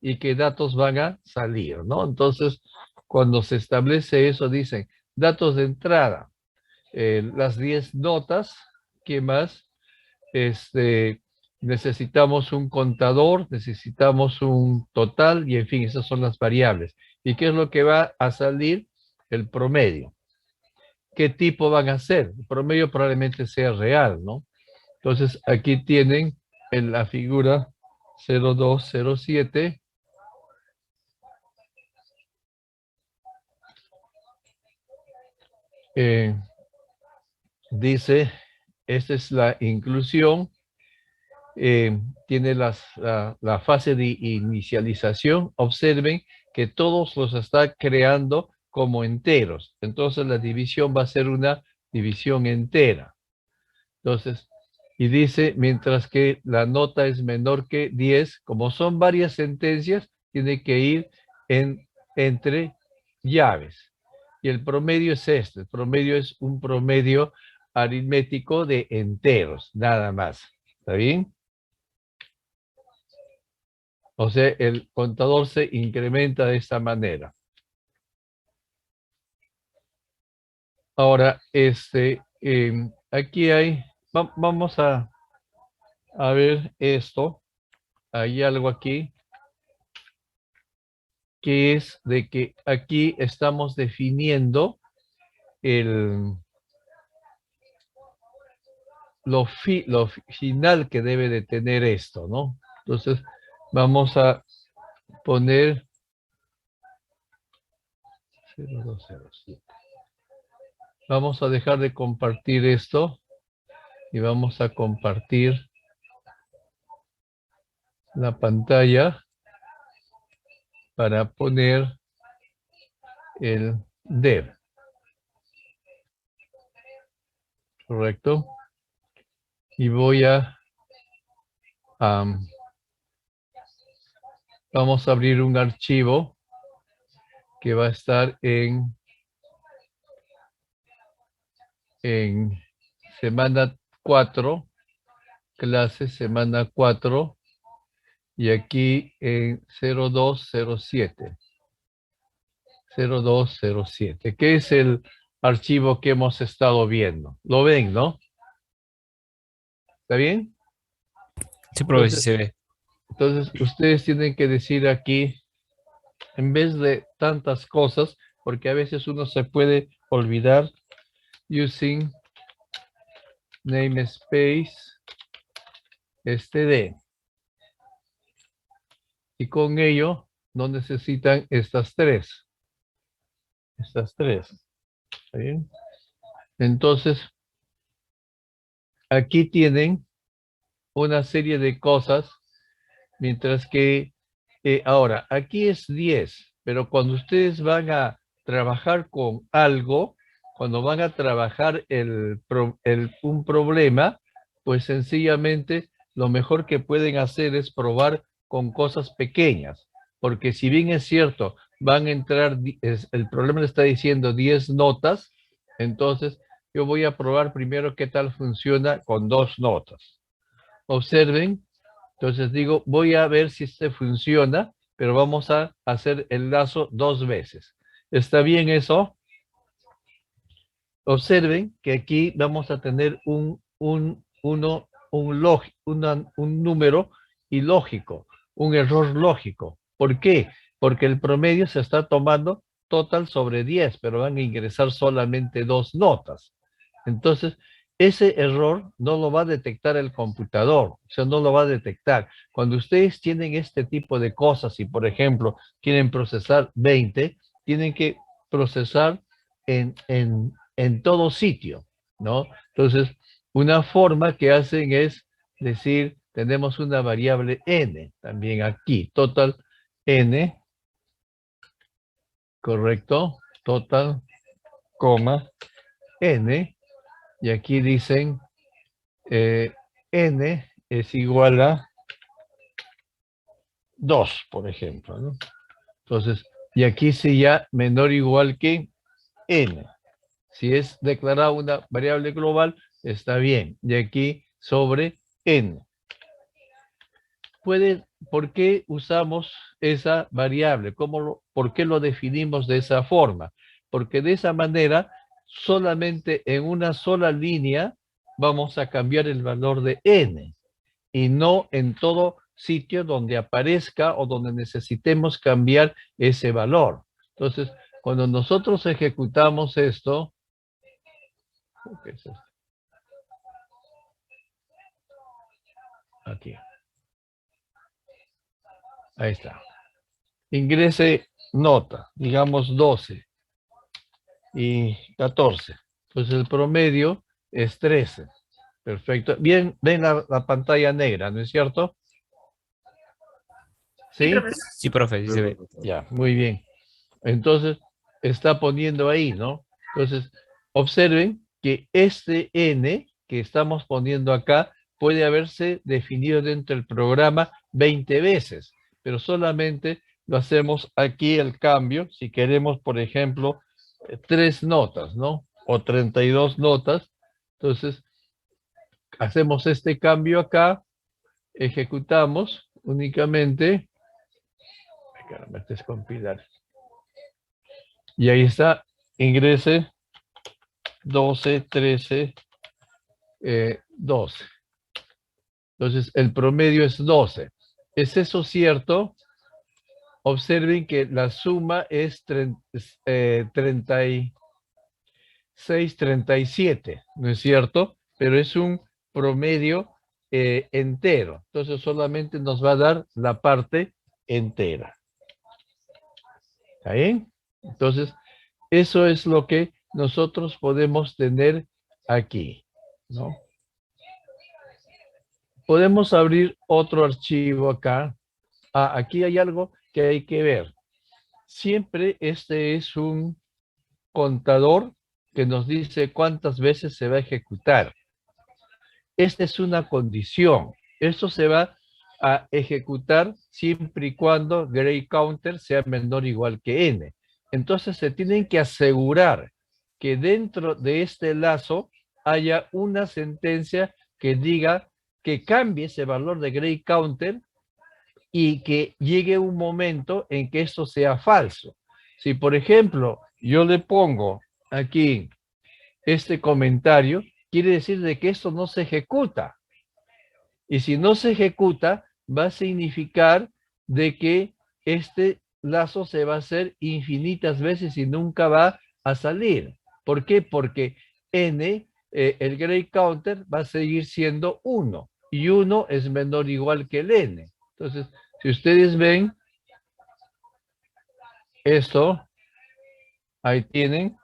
y qué datos van a salir, ¿no? Entonces, cuando se establece eso, dicen datos de entrada, las 10 notas, ¿qué más? Necesitamos un contador, necesitamos un total y en fin, esas son las variables. ¿Y qué es lo que va a salir? El promedio. ¿Qué tipo van a ser? El promedio probablemente sea real, ¿no? Entonces, aquí tienen en la figura 0207. Dice, esta es la inclusión. Tiene la fase de inicialización. Observen que todos los está creando como enteros. Entonces la división va a ser una división entera. Entonces, y dice, mientras que la nota es menor que 10, como son varias sentencias, tiene que ir entre llaves. Y el promedio es este. El promedio es un promedio aritmético de enteros, nada más. ¿Está bien? O sea, el contador se incrementa de esta manera. Ahora, aquí hay, vamos a ver esto. Hay algo aquí que es de que aquí estamos definiendo lo final que debe de tener esto, ¿no? Entonces, vamos a poner 0207. Vamos a dejar de compartir esto y vamos a compartir la pantalla para poner el dev. ¿Correcto? Y voy vamos a abrir un archivo que va a estar en semana 4, clase semana 4, y aquí en 0207. 0207, que es el archivo que hemos estado viendo. ¿Lo ven, no? ¿Está bien? Sí, profe, sí Entonces, se ve. ustedes tienen que decir aquí, en vez de tantas cosas, porque a veces uno se puede olvidar, using namespace std. Y con ello no necesitan estas tres. Estas tres. ¿Está bien? Entonces, aquí tienen una serie de cosas, mientras que ahora, aquí es 10, pero cuando ustedes van a trabajar con algo, cuando van a trabajar un problema, pues sencillamente lo mejor que pueden hacer es probar con cosas pequeñas, porque si bien es cierto, van a entrar, el problema le está diciendo 10 notas, entonces yo voy a probar primero qué tal funciona con 2 notas. Observen, entonces digo, voy a ver si este funciona, pero vamos a hacer el lazo 2 veces. ¿Está bien eso? Observen que aquí vamos a tener un número ilógico, un error lógico. ¿Por qué? Porque el promedio se está tomando total sobre 10, pero van a ingresar solamente 2 notas. Entonces, ese error no lo va a detectar el computador, o sea, no lo va a detectar. Cuando ustedes tienen este tipo de cosas y, por ejemplo, quieren procesar 20, tienen que procesar en todo sitio, ¿no? Entonces, una forma que hacen es decir, tenemos una variable n también aquí, total n, correcto, total, coma, n, y aquí dicen n es igual a 2, por ejemplo, ¿no? Entonces, y aquí sí ya menor o igual que n. Si es declarada una variable global, está bien. Y aquí sobre n. ¿por qué usamos esa variable? ¿Por qué lo definimos de esa forma? Porque de esa manera, solamente en una sola línea vamos a cambiar el valor de n y no en todo sitio donde aparezca o donde necesitemos cambiar ese valor. Entonces, cuando nosotros ejecutamos esto, ¿qué es esto? Aquí. Ahí está. Ingrese nota, digamos 12 y 14. Pues el promedio es 13. Perfecto. Bien, ven la pantalla negra, ¿no es cierto? Sí, ¿Sí? profesor. Sí, profe, sí se ve. Ya, muy bien. Entonces, está poniendo ahí, ¿no? Entonces, observen que este n que estamos poniendo acá puede haberse definido dentro del programa 20 veces, pero solamente lo hacemos aquí el cambio, si queremos, por ejemplo, 3 notas, ¿no? O 32 notas. Entonces, hacemos este cambio acá, ejecutamos únicamente. Ay, caramba, este es compilar. Y ahí está, ingrese 12, 13, 12. Entonces, el promedio es 12. ¿Es eso cierto? Observen que la suma es 36, 37, ¿no es cierto? Pero es un promedio entero. Entonces, solamente nos va a dar la parte entera. ¿Está bien? Entonces, eso es lo que nosotros podemos tener aquí, ¿no? Podemos abrir otro archivo acá. Aquí hay algo que hay que ver. Siempre este es un contador que nos dice cuántas veces se va a ejecutar. Esta es una condición. Esto se va a ejecutar siempre y cuando gray counter sea menor o igual que n. Entonces se tienen que asegurar que dentro de este lazo haya una sentencia que diga que cambie ese valor de gray counter y que llegue un momento en que esto sea falso. Si, por ejemplo, yo le pongo aquí este comentario, quiere decir de que esto no se ejecuta. Y si no se ejecuta, va a significar de que este lazo se va a hacer infinitas veces y nunca va a salir. ¿Por qué? Porque n, el gray counter, va a seguir siendo 1. Y 1 es menor o igual que el n. Entonces, si ustedes ven esto, ahí tienen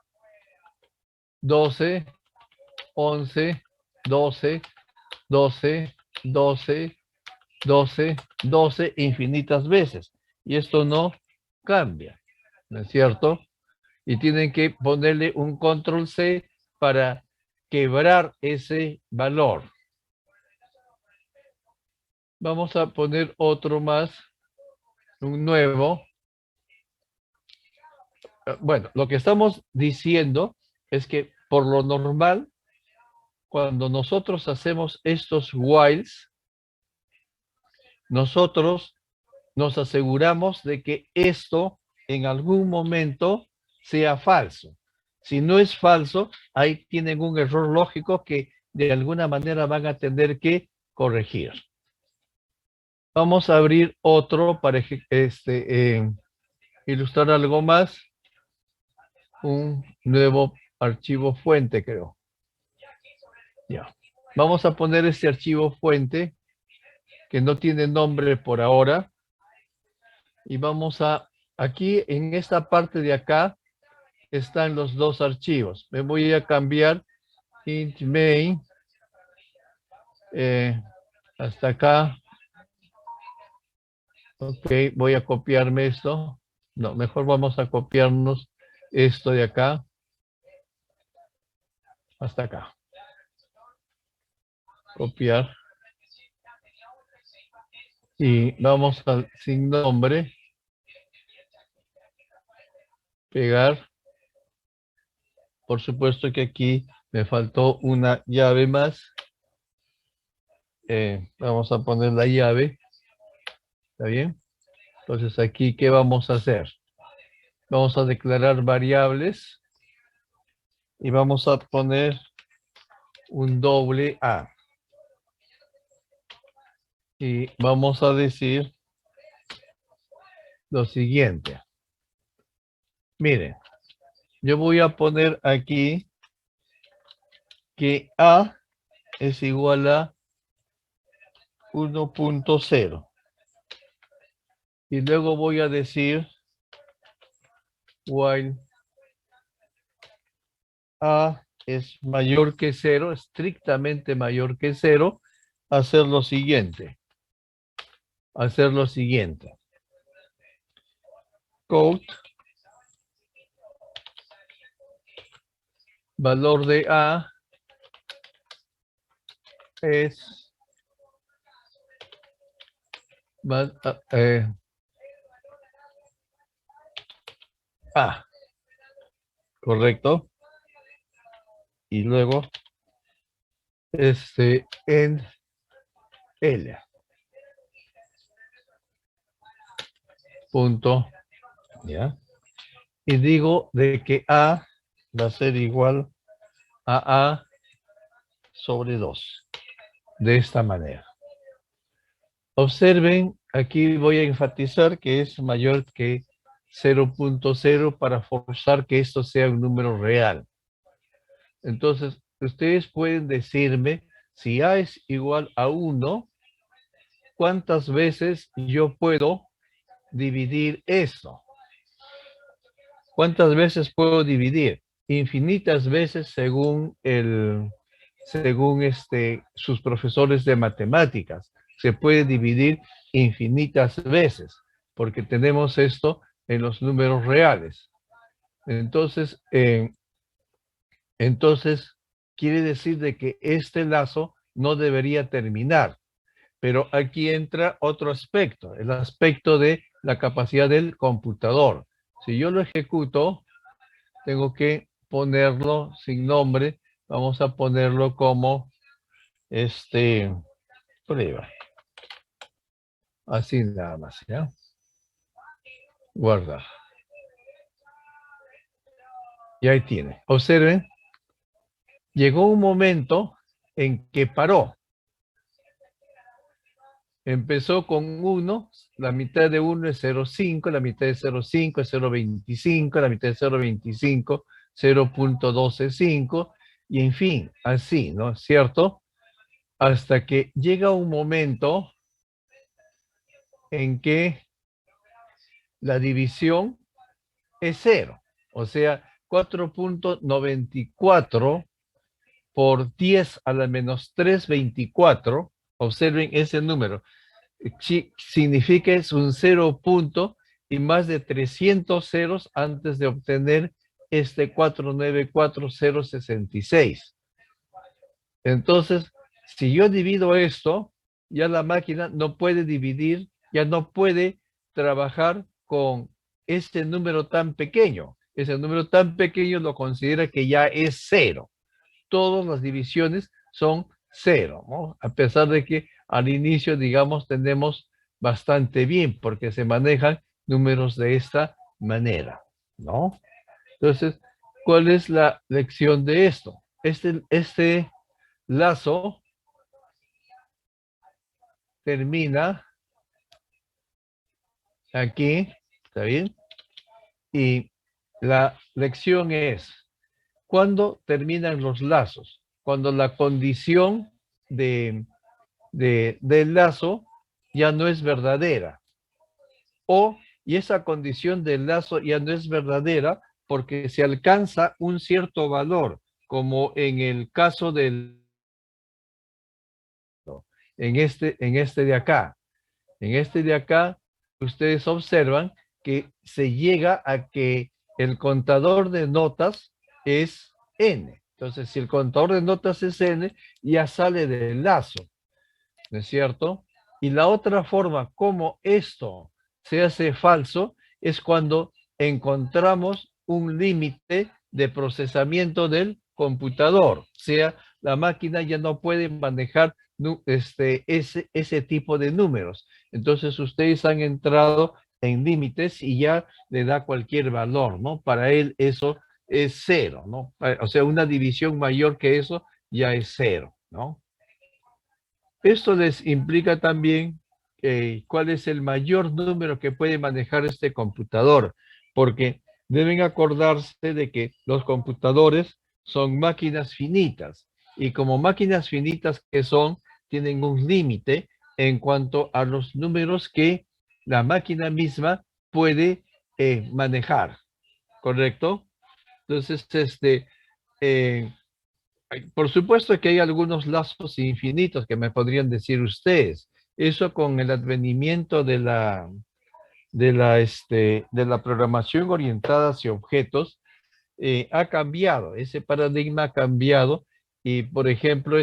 12, 11, 12, 12, 12, 12, 12 infinitas veces. Y esto no cambia, ¿no es cierto? Y tienen que ponerle un control C para quebrar ese valor. Vamos a poner otro más, un nuevo. Bueno, lo que estamos diciendo es que por lo normal, cuando nosotros hacemos estos whiles, nosotros nos aseguramos de que esto en algún momento sea falso. Si no es falso, ahí tienen un error lógico que de alguna manera van a tener que corregir. Vamos a abrir otro para ilustrar algo más. Un nuevo archivo fuente, creo. Ya. Vamos a poner este archivo fuente que no tiene nombre por ahora. Y vamos a, aquí en esta parte de acá, están los dos archivos. Me voy a cambiar int main hasta acá. Ok, voy a copiarme esto. No, mejor vamos a copiarnos esto de acá hasta acá. Copiar. Y vamos al sin nombre. Pegar. Por supuesto que aquí me faltó una llave más. Vamos a poner la llave. ¿Está bien? Entonces aquí, ¿qué vamos a hacer? Vamos a declarar variables y vamos a poner un doble A. Y vamos a decir lo siguiente. Miren, yo voy a poner aquí que A es igual a 1.0. Y luego voy a decir while A es mayor que 0, estrictamente mayor que 0, hacer lo siguiente. Code, valor de A es A, correcto. Y luego en L. Punto. ¿Ya? Y digo de que A va a ser igual a A sobre 2. De esta manera. Observen, aquí voy a enfatizar que es mayor que 0.0 para forzar que esto sea un número real. Entonces, ustedes pueden decirme si A es igual a 1, ¿cuántas veces yo puedo dividir esto? ¿Cuántas veces puedo dividir? Infinitas veces según sus profesores de matemáticas. Se puede dividir infinitas veces porque tenemos esto en los números reales. Entonces, quiere decir de que este lazo no debería terminar. Pero aquí entra otro aspecto, el aspecto de la capacidad del computador. Si yo lo ejecuto, tengo que ponerlo sin nombre. Vamos a ponerlo como prueba. Así nada más, ¿ya? Guardar. Y ahí tiene. Observen, llegó un momento en que paró. Empezó con 1, la mitad de 1 es 0.5, la mitad de 0.5 es 0.25, la mitad de 0.25, 0.125, y en fin, así, ¿no es cierto? Hasta que llega un momento en que la división es 0. O sea, 4.94 por 10 a la menos 3, 24. Observen ese número. Significa es un 0 punto y más de 300 ceros antes de obtener este 494066. Entonces, si yo divido esto, ya la máquina no puede dividir, ya no puede trabajar con este número tan pequeño. Ese número tan pequeño lo considera que ya es 0. Todas las divisiones son 0, ¿no? A pesar de que al inicio, digamos, tenemos bastante bien, porque se manejan números de esta manera, ¿no? Entonces, ¿cuál es la lección de esto? Este lazo termina aquí, ¿está bien? Y la lección es, ¿cuándo terminan los lazos? Cuando la condición del lazo ya no es verdadera. Y esa condición del lazo ya no es verdadera porque se alcanza un cierto valor, como en el caso del... En este de acá. En este de acá, ustedes observan que se llega a que el contador de notas es n. Entonces, si el contador de notas es n, ya sale del lazo, ¿no es cierto? Y la otra forma como esto se hace falso es cuando encontramos un límite de procesamiento del computador. O sea, la máquina ya no puede manejar ese tipo de números. Entonces ustedes han entrado en límites y ya le da cualquier valor, ¿no? Para él eso es cero, ¿no? O sea, una división mayor que eso ya es cero, ¿no? Esto les implica también cuál es el mayor número que puede manejar este computador, porque deben acordarse de que los computadores son máquinas finitas y como máquinas finitas que son, tienen un límite en cuanto a los números que la máquina misma puede manejar, ¿correcto? Entonces, eh, por supuesto que hay algunos lazos infinitos que me podrían decir ustedes. Eso con el advenimiento de la programación orientada hacia objetos ha cambiado, ese paradigma ha cambiado y, por ejemplo,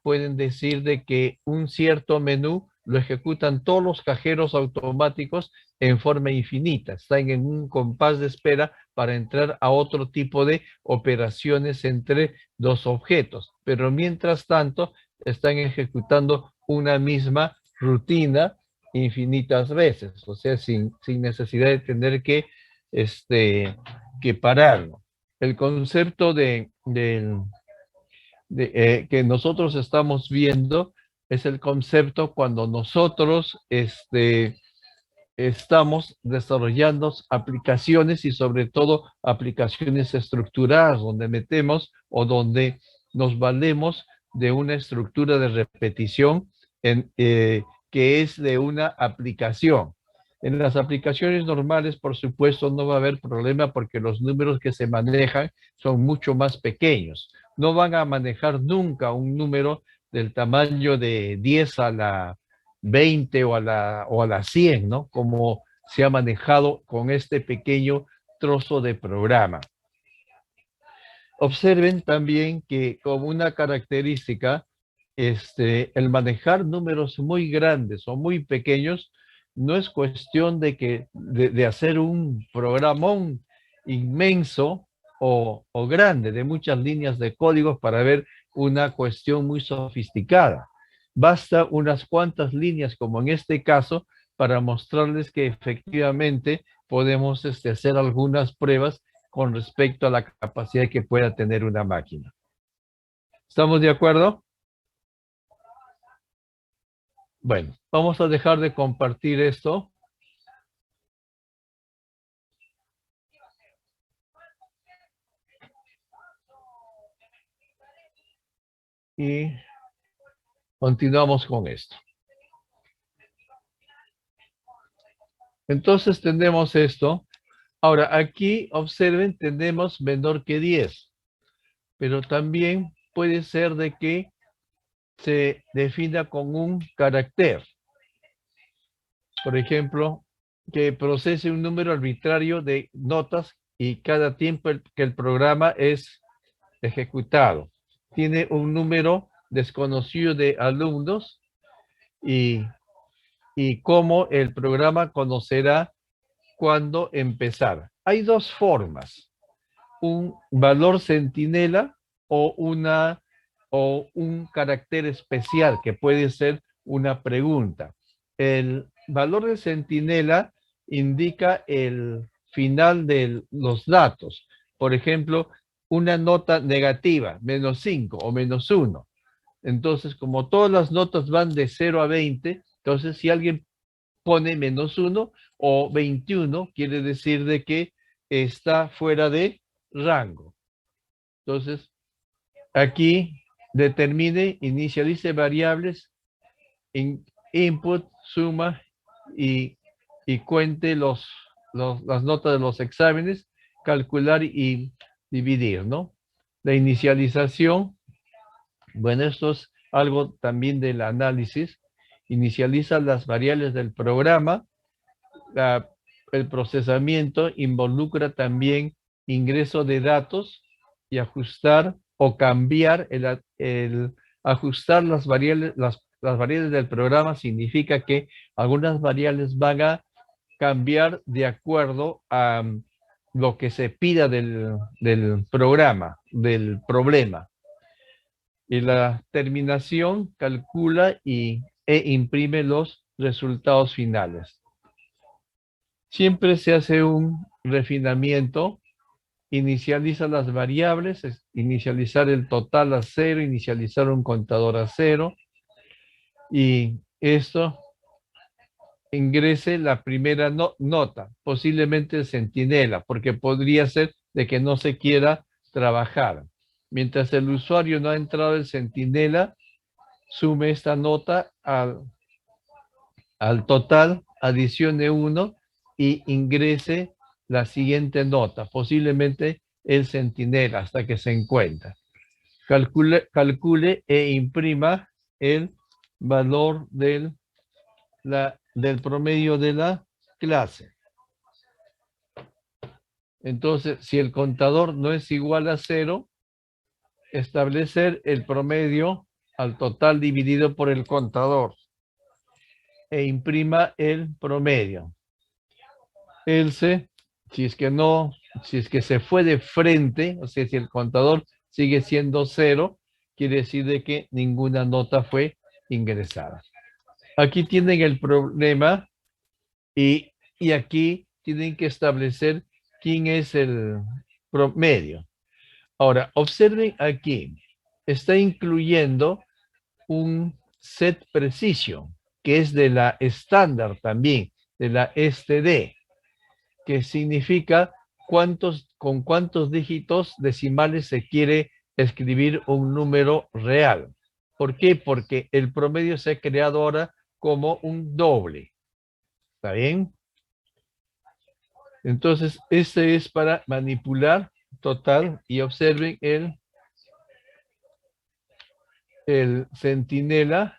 pueden decir de que un cierto menú lo ejecutan todos los cajeros automáticos en forma infinita, están en un compás de espera para entrar a otro tipo de operaciones entre dos objetos, pero mientras tanto están ejecutando una misma rutina infinitas veces, o sea, sin necesidad de tener que pararlo. El concepto que nosotros estamos viendo es el concepto cuando nosotros estamos desarrollando aplicaciones y sobre todo aplicaciones estructuradas donde metemos o donde nos valemos de una estructura de repetición que es de una aplicación. En las aplicaciones normales, por supuesto, no va a haber problema porque los números que se manejan son mucho más pequeños. No van a manejar nunca un número del tamaño de 10 a la 20 o a la 100, ¿no? Como se ha manejado con este pequeño trozo de programa. Observen también que como una característica, el manejar números muy grandes o muy pequeños no es cuestión de hacer un programón inmenso o grande de muchas líneas de códigos para ver una cuestión muy sofisticada. Basta unas cuantas líneas, como en este caso, para mostrarles que efectivamente podemos hacer algunas pruebas con respecto a la capacidad que pueda tener una máquina. ¿Estamos de acuerdo? Bueno, vamos a dejar de compartir esto. Y continuamos con esto. Entonces tenemos esto. Ahora, aquí observen, tenemos menor que 10. Pero también puede ser de que se defina con un carácter. Por ejemplo, que procese un número arbitrario de notas y cada tiempo que el programa es ejecutado. Tiene un número desconocido de alumnos y cómo el programa conocerá cuándo empezar. Hay dos formas, un valor centinela o un carácter especial que puede ser una pregunta. El valor de centinela indica el final de los datos. Por ejemplo, una nota negativa, -5 o -1. Entonces, como todas las notas van de 0 a 20, entonces si alguien pone -1 o 21, quiere decir de que está fuera de rango. Entonces, aquí determine, inicialice variables, input, suma y cuente las notas de los exámenes, calcular y dividir, ¿no? La inicialización, bueno, esto es algo también del análisis. Inicializa las variables del programa. El procesamiento involucra también ingreso de datos y ajustar o cambiar ajustar las variables del programa significa que algunas variables van a cambiar de acuerdo a lo que se pida del programa, del problema. Y la terminación calcula e imprime los resultados finales. Siempre se hace un refinamiento, inicializa las variables, inicializar el total a 0, inicializar un contador a 0, y esto ingrese la primera nota, posiblemente el centinela, porque podría ser de que no se quiera trabajar. Mientras el usuario no ha entrado el centinela, sume esta nota al total, adicione 1 y ingrese la siguiente nota, posiblemente el centinela, hasta que se encuentra. Calcule e imprima el valor del promedio de la clase. Entonces, si el contador no es igual a 0, establecer el promedio al total dividido por el contador e imprima el promedio. Else, si es que se fue de frente, o sea, si el contador sigue siendo 0, quiere decir de que ninguna nota fue ingresada. Aquí tienen el problema y aquí tienen que establecer quién es el promedio. Ahora, observen aquí, está incluyendo un set precision, que es de la estándar también, de la STD, que significa con cuántos dígitos decimales se quiere escribir un número real. ¿Por qué? Porque el promedio se ha creado ahora como un doble. ¿Está bien? Entonces, este es para manipular total y observen el centinela.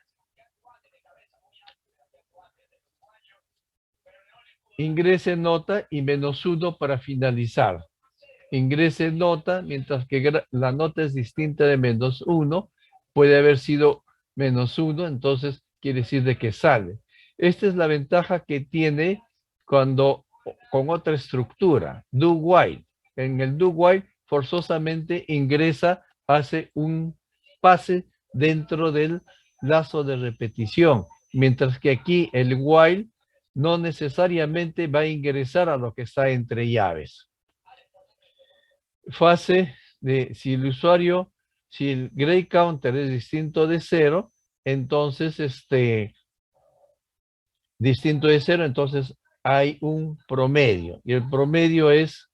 Ingrese nota y -1 para finalizar. Ingrese nota, mientras que la nota es distinta de -1, puede haber sido -1, entonces quiere decir de que sale. Esta es la ventaja que tiene cuando con otra estructura, do while. En el do while forzosamente ingresa, hace un pase dentro del lazo de repetición, mientras que aquí el while no necesariamente va a ingresar a lo que está entre llaves. Fase de si el gray counter es distinto de 0, entonces distinto de 0, entonces hay un promedio, y el promedio es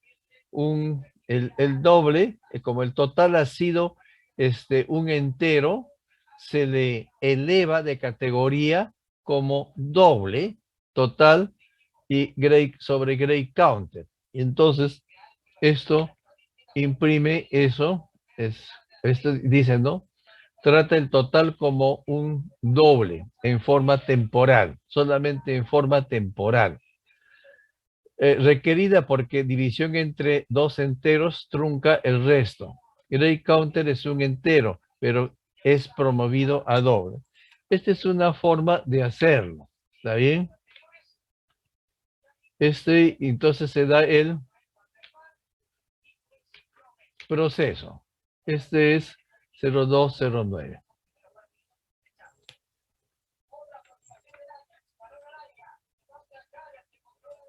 el doble, como el total ha sido un entero, se le eleva de categoría como doble total y sobre gray counter. Y entonces esto imprime eso, esto dice, ¿no? Trata el total como un doble en forma temporal, solamente en forma temporal. Requerida porque división entre dos enteros trunca el resto. Gray counter es un entero, pero es promovido a doble. Esta es una forma de hacerlo, ¿está bien? Entonces se da el proceso. Este es 0209.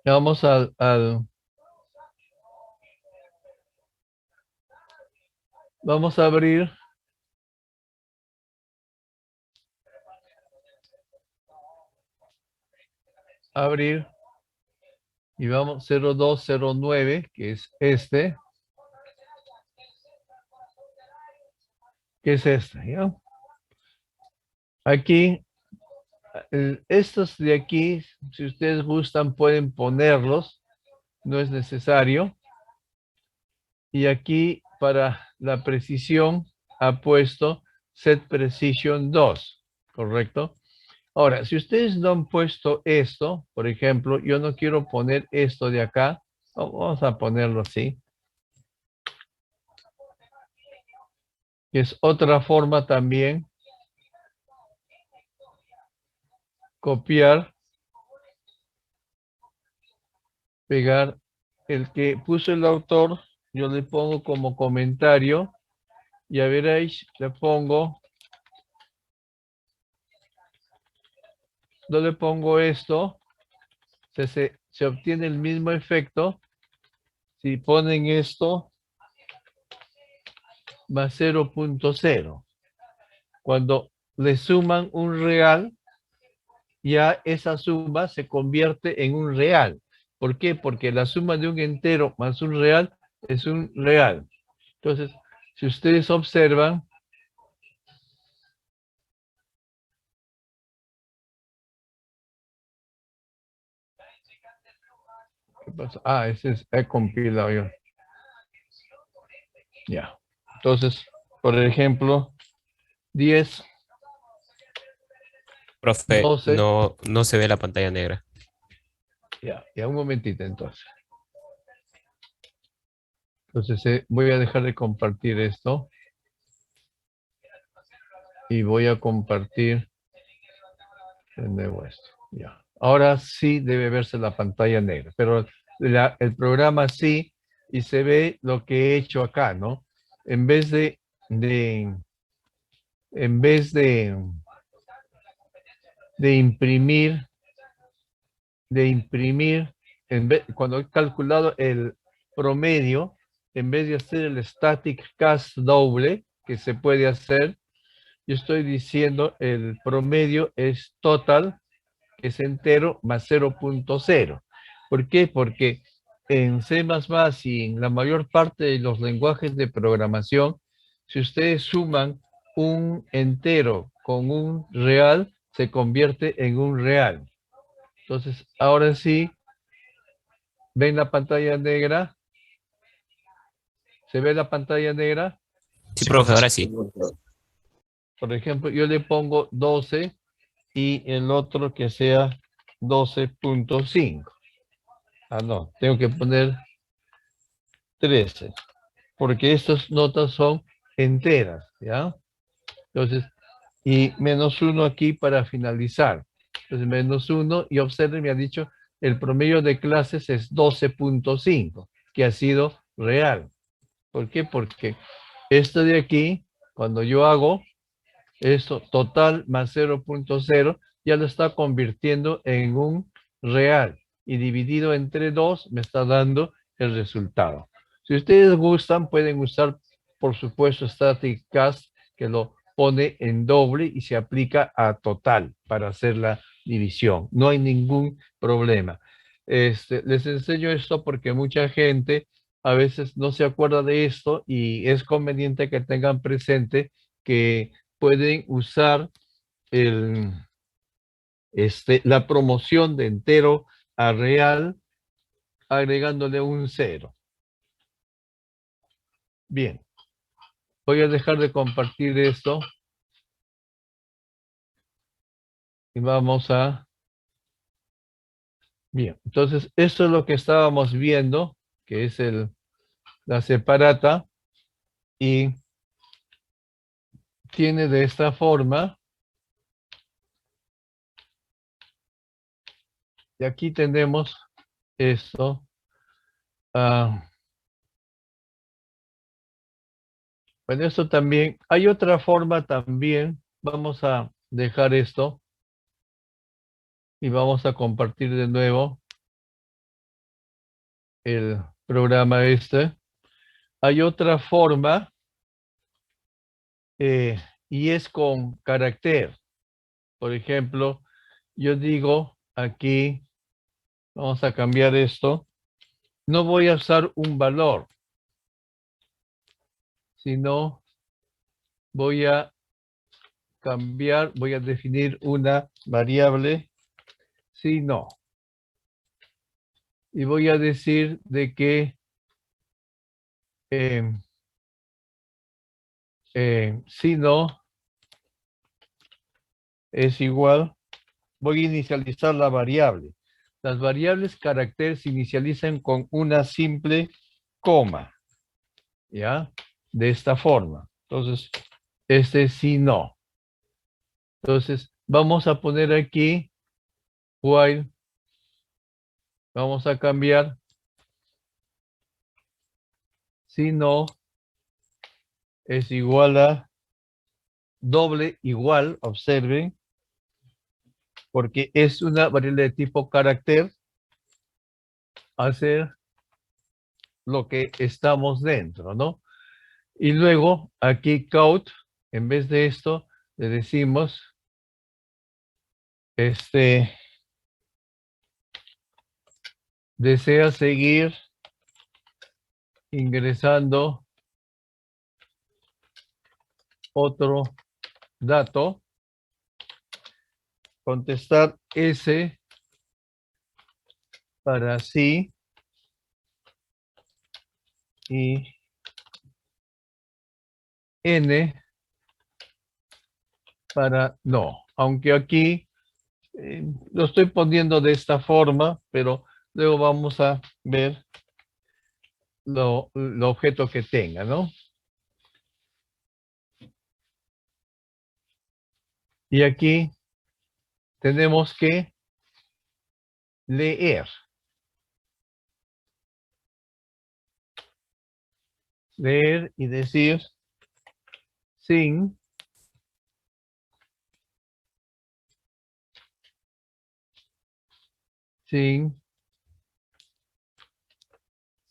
Vamos vamos a abrir y vamos 0209, que es este. ¿Qué es este? ¿Ya? Aquí, estos de aquí, si ustedes gustan, pueden ponerlos. No es necesario. Y aquí, para la precisión, ha puesto set precision 2, ¿correcto? Ahora, si ustedes no han puesto esto, por ejemplo, yo no quiero poner esto de acá, vamos a ponerlo así. Que es otra forma también. Copiar. Pegar. El que puso el autor, yo le pongo como comentario. Ya veréis, le pongo no le pongo esto, se obtiene el mismo efecto si ponen esto más 0.0. Cuando le suman un real, ya esa suma se convierte en un real. ¿Por qué? Porque la suma de un entero más un real es un real. Entonces, si ustedes observan, ¿qué pasa? Ah, ese es, he compilado yo. Ya. Entonces, por ejemplo, 10, Profe, 12. no se ve la pantalla negra. Ya, un momentito entonces. Entonces, voy a dejar de compartir esto. Y voy a compartir de nuevo esto. Ya. Ahora sí debe verse la pantalla negra, pero el programa sí, y se ve lo que he hecho acá, ¿no? En vez en vez de imprimir, cuando he calculado el promedio, en vez de hacer el static cast doble, que se puede hacer, yo estoy diciendo el promedio es total, que es entero, más 0.0. ¿Por qué? Porque en C++ y en la mayor parte de los lenguajes de programación, si ustedes suman un entero con un real, se convierte en un real. Entonces, ahora sí, ¿ven la pantalla negra? ¿Se ve la pantalla negra? Sí, profe, ahora sí. Por ejemplo, yo le pongo 12 y el otro que sea 12.5. Ah, no, tengo que poner 13, porque estas notas son enteras, ¿ya? Entonces, y -1 aquí para finalizar. Entonces, -1, y observen, me ha dicho, el promedio de clases es 12.5, que ha sido real. ¿Por qué? Porque esto de aquí, cuando yo hago esto total más 0.0, ya lo está convirtiendo en un real. Y dividido entre 2 me está dando el resultado. Si ustedes gustan, pueden usar, por supuesto, Static Cast, que lo pone en doble y se aplica a total para hacer la división. No hay ningún problema. Les enseño esto porque mucha gente a veces no se acuerda de esto y es conveniente que tengan presente que pueden usar la promoción de entero a real agregándole un 0. Bien, voy a dejar de compartir esto y vamos a... Bien, entonces esto es lo que estábamos viendo, que es la separata, y tiene de esta forma, y aquí tenemos esto. Bueno, esto también, hay otra forma también, vamos a dejar esto y vamos a compartir de nuevo el programa este. Hay otra forma y es con carácter. Por ejemplo, yo digo aquí, vamos a cambiar esto, no voy a usar un valor, sino voy a cambiar, voy a definir una variable, si no. Y voy a decir de que si no es igual, voy a inicializar la variable. Las variables carácter se inicializan con una simple coma, ¿ya? De esta forma. Entonces, este sí no. Entonces, vamos a poner aquí while, vamos a cambiar si no es igual a doble igual, observen, porque es una variable de tipo carácter, hacer lo que estamos dentro, ¿no? Y luego aquí count, en vez de esto, le decimos, desea seguir ingresando otro dato, contestar S para sí y N para no. Aunque aquí lo estoy poniendo de esta forma, pero luego vamos a ver lo objeto que tenga, ¿no? Y aquí tenemos que leer. Leer y decir sin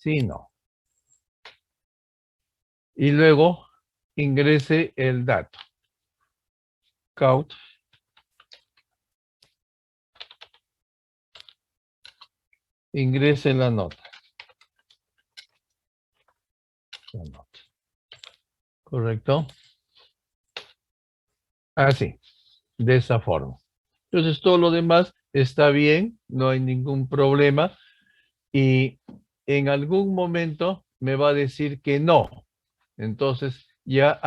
no. Y luego ingrese el dato. Count. Ingrese la nota. ¿Correcto? Así, de esa forma. Entonces todo lo demás está bien, no hay ningún problema. Y en algún momento me va a decir que no. Entonces ya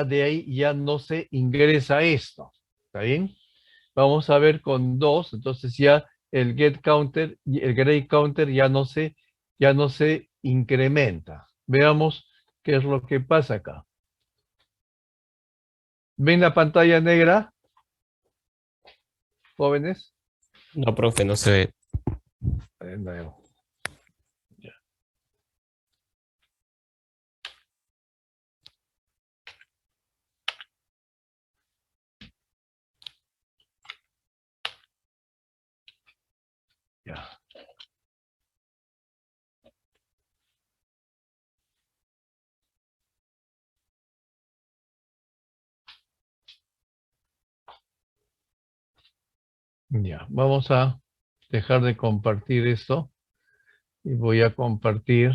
de ahí ya no se ingresa esto. ¿Está bien? Vamos a ver con 2, entonces ya el get counter y el grade counter ya no se incrementa. Veamos qué es lo que pasa acá. ¿Ven la pantalla negra, jóvenes? No, profe, no se ve. De nuevo. Ya. Ya. Ya, vamos a dejar de compartir esto y voy a compartir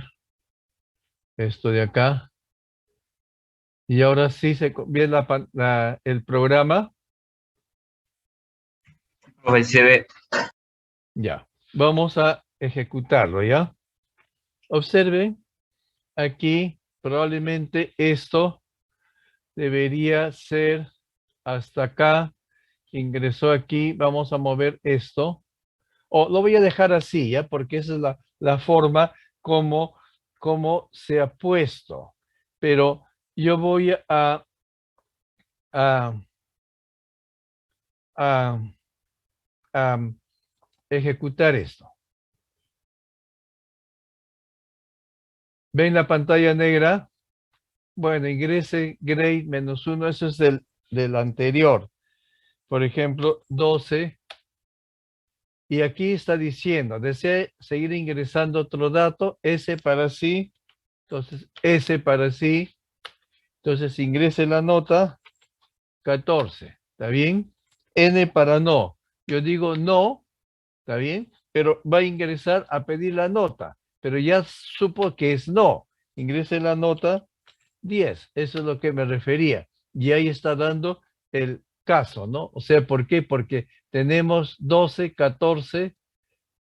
esto de acá. Y ahora sí se ve el programa. Se ve. Ya, vamos a ejecutarlo, ¿ya? Observen, aquí probablemente esto debería ser hasta acá. Ingresó aquí, vamos a mover esto. O lo voy a dejar así, ¿ya? Porque esa es la forma como se ha puesto. Pero yo voy a, a ejecutar esto. ¿Ven la pantalla negra? Bueno, ingrese grade -1, eso es del anterior. Por ejemplo, 12. Y aquí está diciendo, desea seguir ingresando otro dato, S para sí. Entonces, S para sí. Entonces, ingrese la nota 14. ¿Está bien? N para no. Yo digo no, ¿está bien? Pero va a ingresar a pedir la nota. Pero ya supo que es no. Ingrese la nota 10. Eso es lo que me refería. Y ahí está dando el caso, ¿no? O sea, ¿por qué? Porque tenemos 12, 14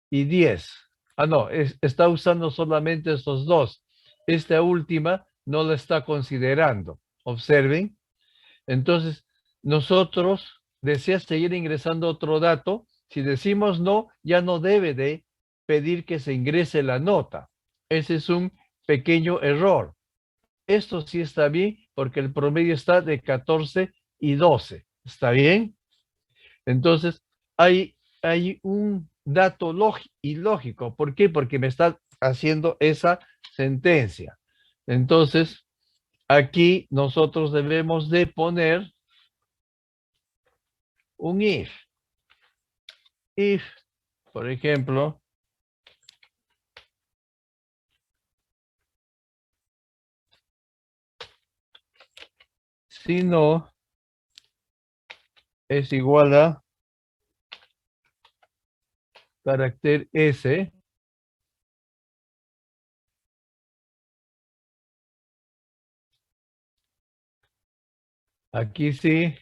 y 10. Ah, no, está usando solamente estos dos. Esta última no la está considerando. Observen. Entonces, nosotros desea seguir ingresando otro dato. Si decimos no, ya no debe de pedir que se ingrese la nota. Ese es un pequeño error. Esto sí está bien porque el promedio está de 14 y 12. ¿Está bien? Entonces, hay un dato ilógico. ¿Por qué? Porque me está haciendo esa sentencia. Entonces, aquí nosotros debemos de poner un if. If, por ejemplo, si no es igual a carácter S, aquí sí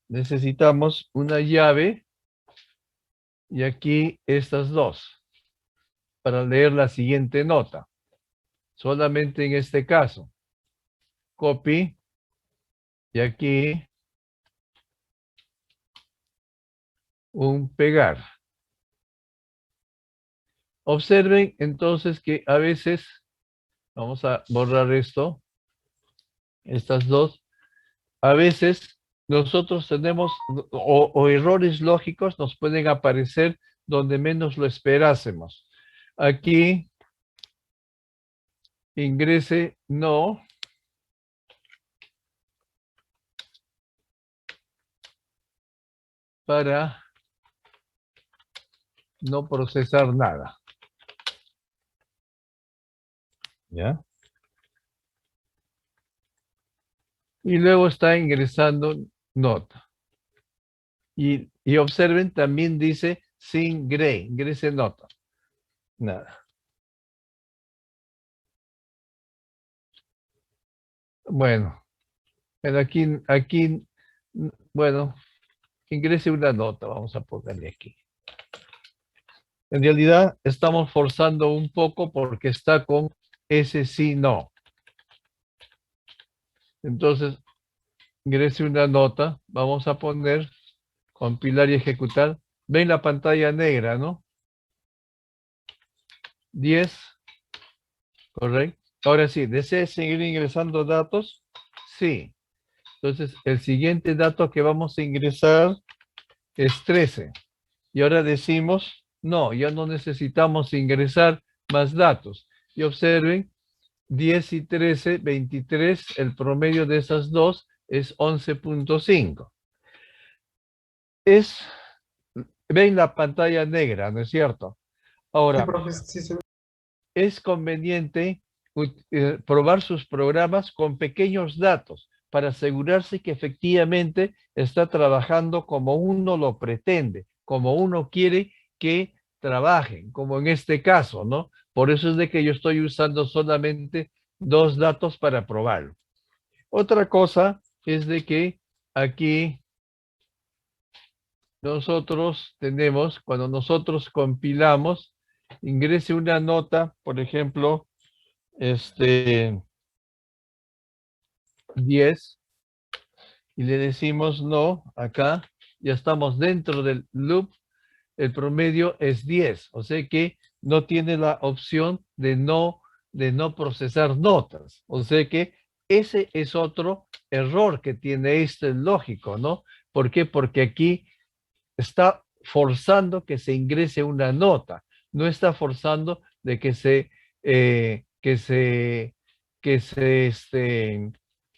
necesitamos una llave y aquí estas dos para leer la siguiente nota. Solamente en este caso. Copy y aquí un pegar. Observen entonces que a veces, vamos a borrar esto, estas dos, a veces nosotros tenemos, o errores lógicos nos pueden aparecer donde menos lo esperásemos. Aquí, ingrese no. Para no procesar nada. ¿Ya? Y luego está ingresando nota. Y observen, también dice sin gray, ingrese nota. Nada. Bueno, pero aquí, bueno, ingrese una nota, vamos a ponerle aquí. En realidad estamos forzando un poco porque está con ese sí, no. Entonces, ingrese una nota, vamos a poner, compilar y ejecutar. Ven la pantalla negra, ¿no? 10, correcto. Ahora sí, ¿desea seguir ingresando datos? Sí. Entonces, el siguiente dato que vamos a ingresar es 13. Y ahora decimos, no, ya no necesitamos ingresar más datos. Y observen, 10 y 13, 23, el promedio de esas dos es 11.5. Ven la pantalla negra, ¿no es cierto? Ahora, es conveniente probar sus programas con pequeños datos para asegurarse que efectivamente está trabajando como uno lo pretende, como uno quiere que trabajen, como en este caso, ¿no? Por eso es de que yo estoy usando solamente 2 datos para probarlo. Otra cosa es de que aquí nosotros tenemos, cuando nosotros compilamos, ingrese una nota, por ejemplo, 10, y le decimos no, acá, ya estamos dentro del loop, el promedio es 10, o sea que no tiene la opción de no procesar notas, o sea que ese es otro error que tiene este lógico, ¿no? ¿Por qué? Porque aquí está forzando que se ingrese una nota, no está forzando de que se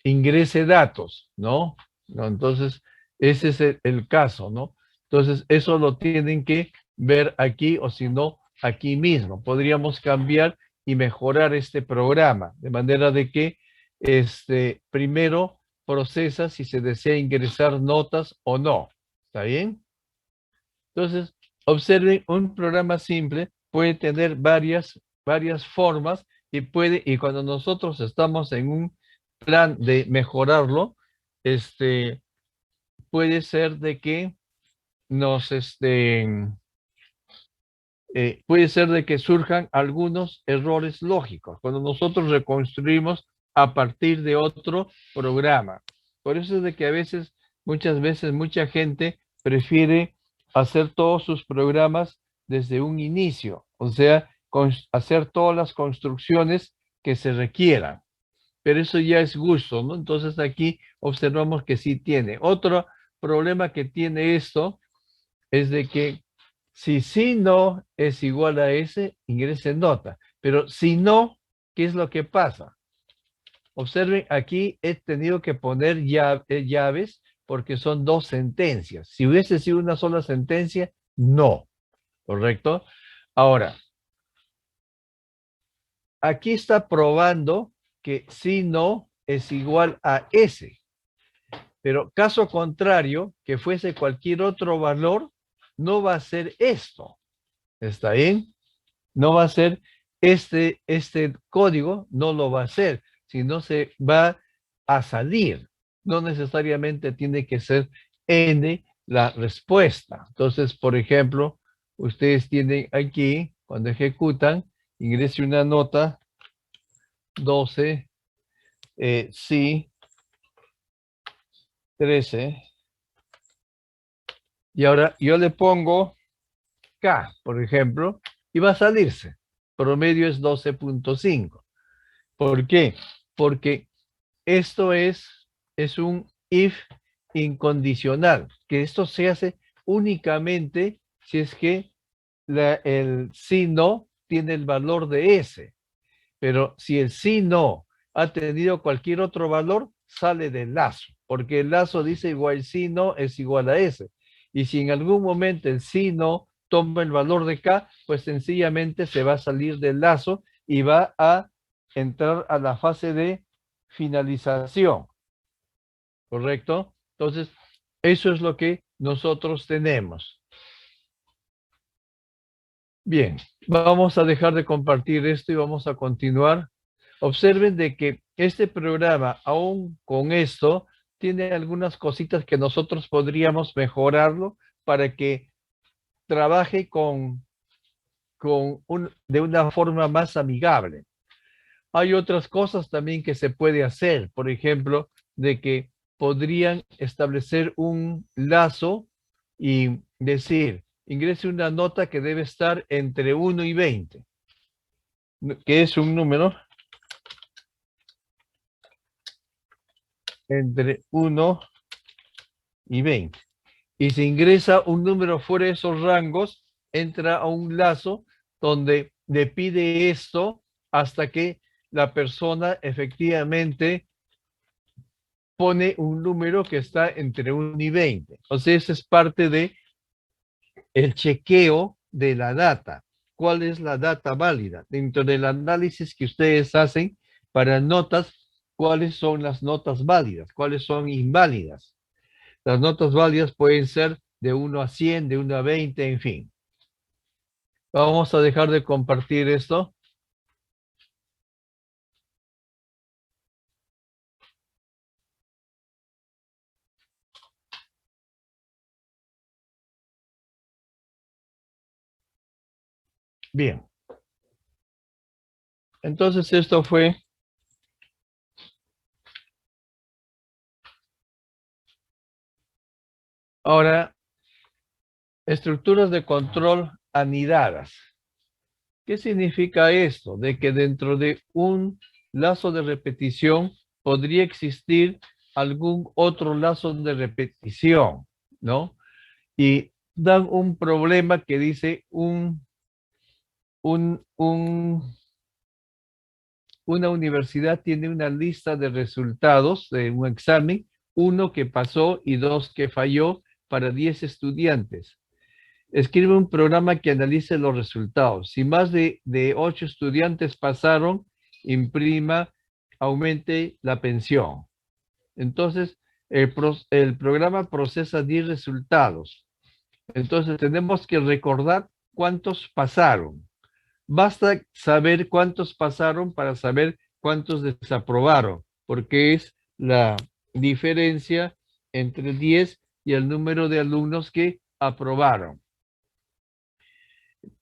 ingrese datos, ¿no? ¿No? Entonces, ese es el caso, ¿no? Entonces, eso lo tienen que ver aquí o si no, aquí mismo. Podríamos cambiar y mejorar este programa de manera de que primero procesa si se desea ingresar notas o no. ¿Está bien? Entonces, observen, un programa simple puede tener varias formas y cuando nosotros estamos en un plan de mejorarlo, puede ser de que nos, puede ser de que surjan algunos errores lógicos cuando nosotros reconstruimos a partir de otro programa. Por eso es de que a veces, muchas veces, mucha gente prefiere hacer todos sus programas desde un inicio, o sea, hacer todas las construcciones que se requieran. Pero eso ya es gusto, ¿no? Entonces aquí observamos que sí tiene. Otro problema que tiene esto es de que si no es igual a S, ingrese nota. Pero si no, ¿qué es lo que pasa? Observen, aquí he tenido que poner llaves porque son dos sentencias. Si hubiese sido una sola sentencia, no. ¿Correcto? Ahora, aquí está probando que si no es igual a S. Pero caso contrario, que fuese cualquier otro valor, no va a ser esto. ¿Está bien? No va a ser este código, no lo va a hacer, sino se va a salir. No necesariamente tiene que ser N la respuesta. Entonces, por ejemplo, ustedes tienen aquí, cuando ejecutan, ingrese una nota 12, sí, 13, y ahora yo le pongo K, por ejemplo, y va a salirse. Promedio es 12.5. ¿Por qué? Porque esto es un if incondicional, que esto se hace únicamente si es que el sí no tiene el valor de S. Pero si el sí no ha tenido cualquier otro valor, sale del lazo, porque el lazo dice igual sí no es igual a S. Y si en algún momento el sí no toma el valor de K, pues sencillamente se va a salir del lazo y va a entrar a la fase de finalización. ¿Correcto? Entonces, eso es lo que nosotros tenemos. Bien, vamos a dejar de compartir esto y vamos a continuar. Observen de que este programa, aún con esto, tiene algunas cositas que nosotros podríamos mejorarlo para que trabaje de una forma más amigable. Hay otras cosas también que se puede hacer, por ejemplo, de que podrían establecer un lazo y decir, ingrese una nota que debe estar entre 1 y 20, que es un número entre 1 y 20. Y si ingresa un número fuera de esos rangos, entra a un lazo donde le pide esto hasta que la persona efectivamente pone un número que está entre 1 y 20. O sea, esa es parte de el chequeo de la data. ¿Cuál es la data válida? Dentro del análisis que ustedes hacen para notas, ¿cuáles son las notas válidas? ¿Cuáles son inválidas? Las notas válidas pueden ser de 1 a 100, de 1 a 20, en fin. Vamos a dejar de compartir esto. Bien. Entonces esto fue ahora estructuras de control anidadas. ¿Qué significa esto? De que dentro de un lazo de repetición podría existir algún otro lazo de repetición, ¿no? Y dan un problema que dice un, una universidad tiene una lista de resultados de un examen, uno que pasó y dos que falló para 10 estudiantes. Escribe un programa que analice los resultados. Si más de 8 estudiantes pasaron, imprima, aumente la pensión. Entonces, el programa procesa 10 resultados. Entonces, tenemos que recordar cuántos pasaron. Basta saber cuántos pasaron para saber cuántos desaprobaron, porque es la diferencia entre 10 y el número de alumnos que aprobaron.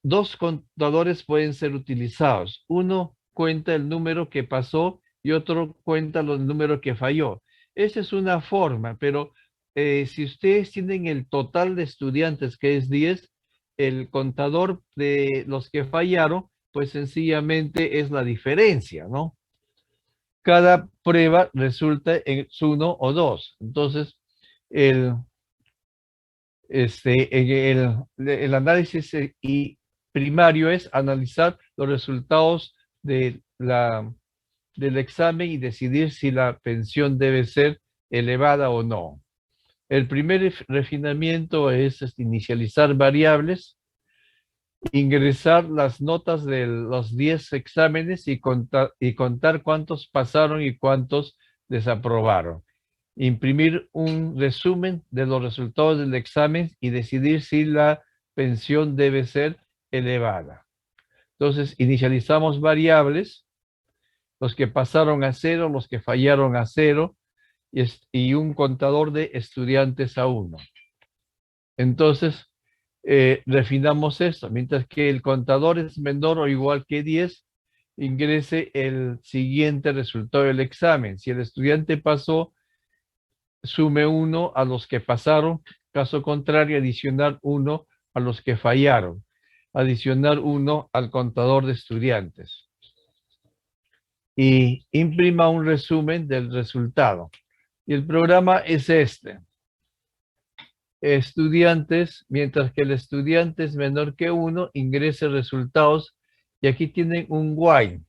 Dos contadores pueden ser utilizados. Uno cuenta el número que pasó y otro cuenta el número que falló. Esa es una forma, pero si ustedes tienen el total de estudiantes, que es 10, el contador de los que fallaron, pues sencillamente es la diferencia, ¿no? Cada prueba resulta en 1 o 2. Entonces, el, el análisis y primario es analizar los resultados del examen y decidir si la pensión debe ser elevada o no. El primer refinamiento es inicializar variables, ingresar las notas de los 10 exámenes y contar cuántos pasaron y cuántos desaprobaron. Imprimir un resumen de los resultados del examen y decidir si la pensión debe ser elevada. Entonces, inicializamos variables, los que pasaron a 0, los que fallaron a 0, y un contador de estudiantes a 1. Entonces, refinamos esto. Mientras que el contador es menor o igual que 10, ingrese el siguiente resultado del examen. Si el estudiante pasó, sume 1 a los que pasaron. Caso contrario, adicionar 1 a los que fallaron. Adicionar 1 al contador de estudiantes. Y imprima un resumen del resultado. Y el programa es este. Estudiantes, mientras que el estudiante es menor que 1, ingrese resultados. Y aquí tienen un while.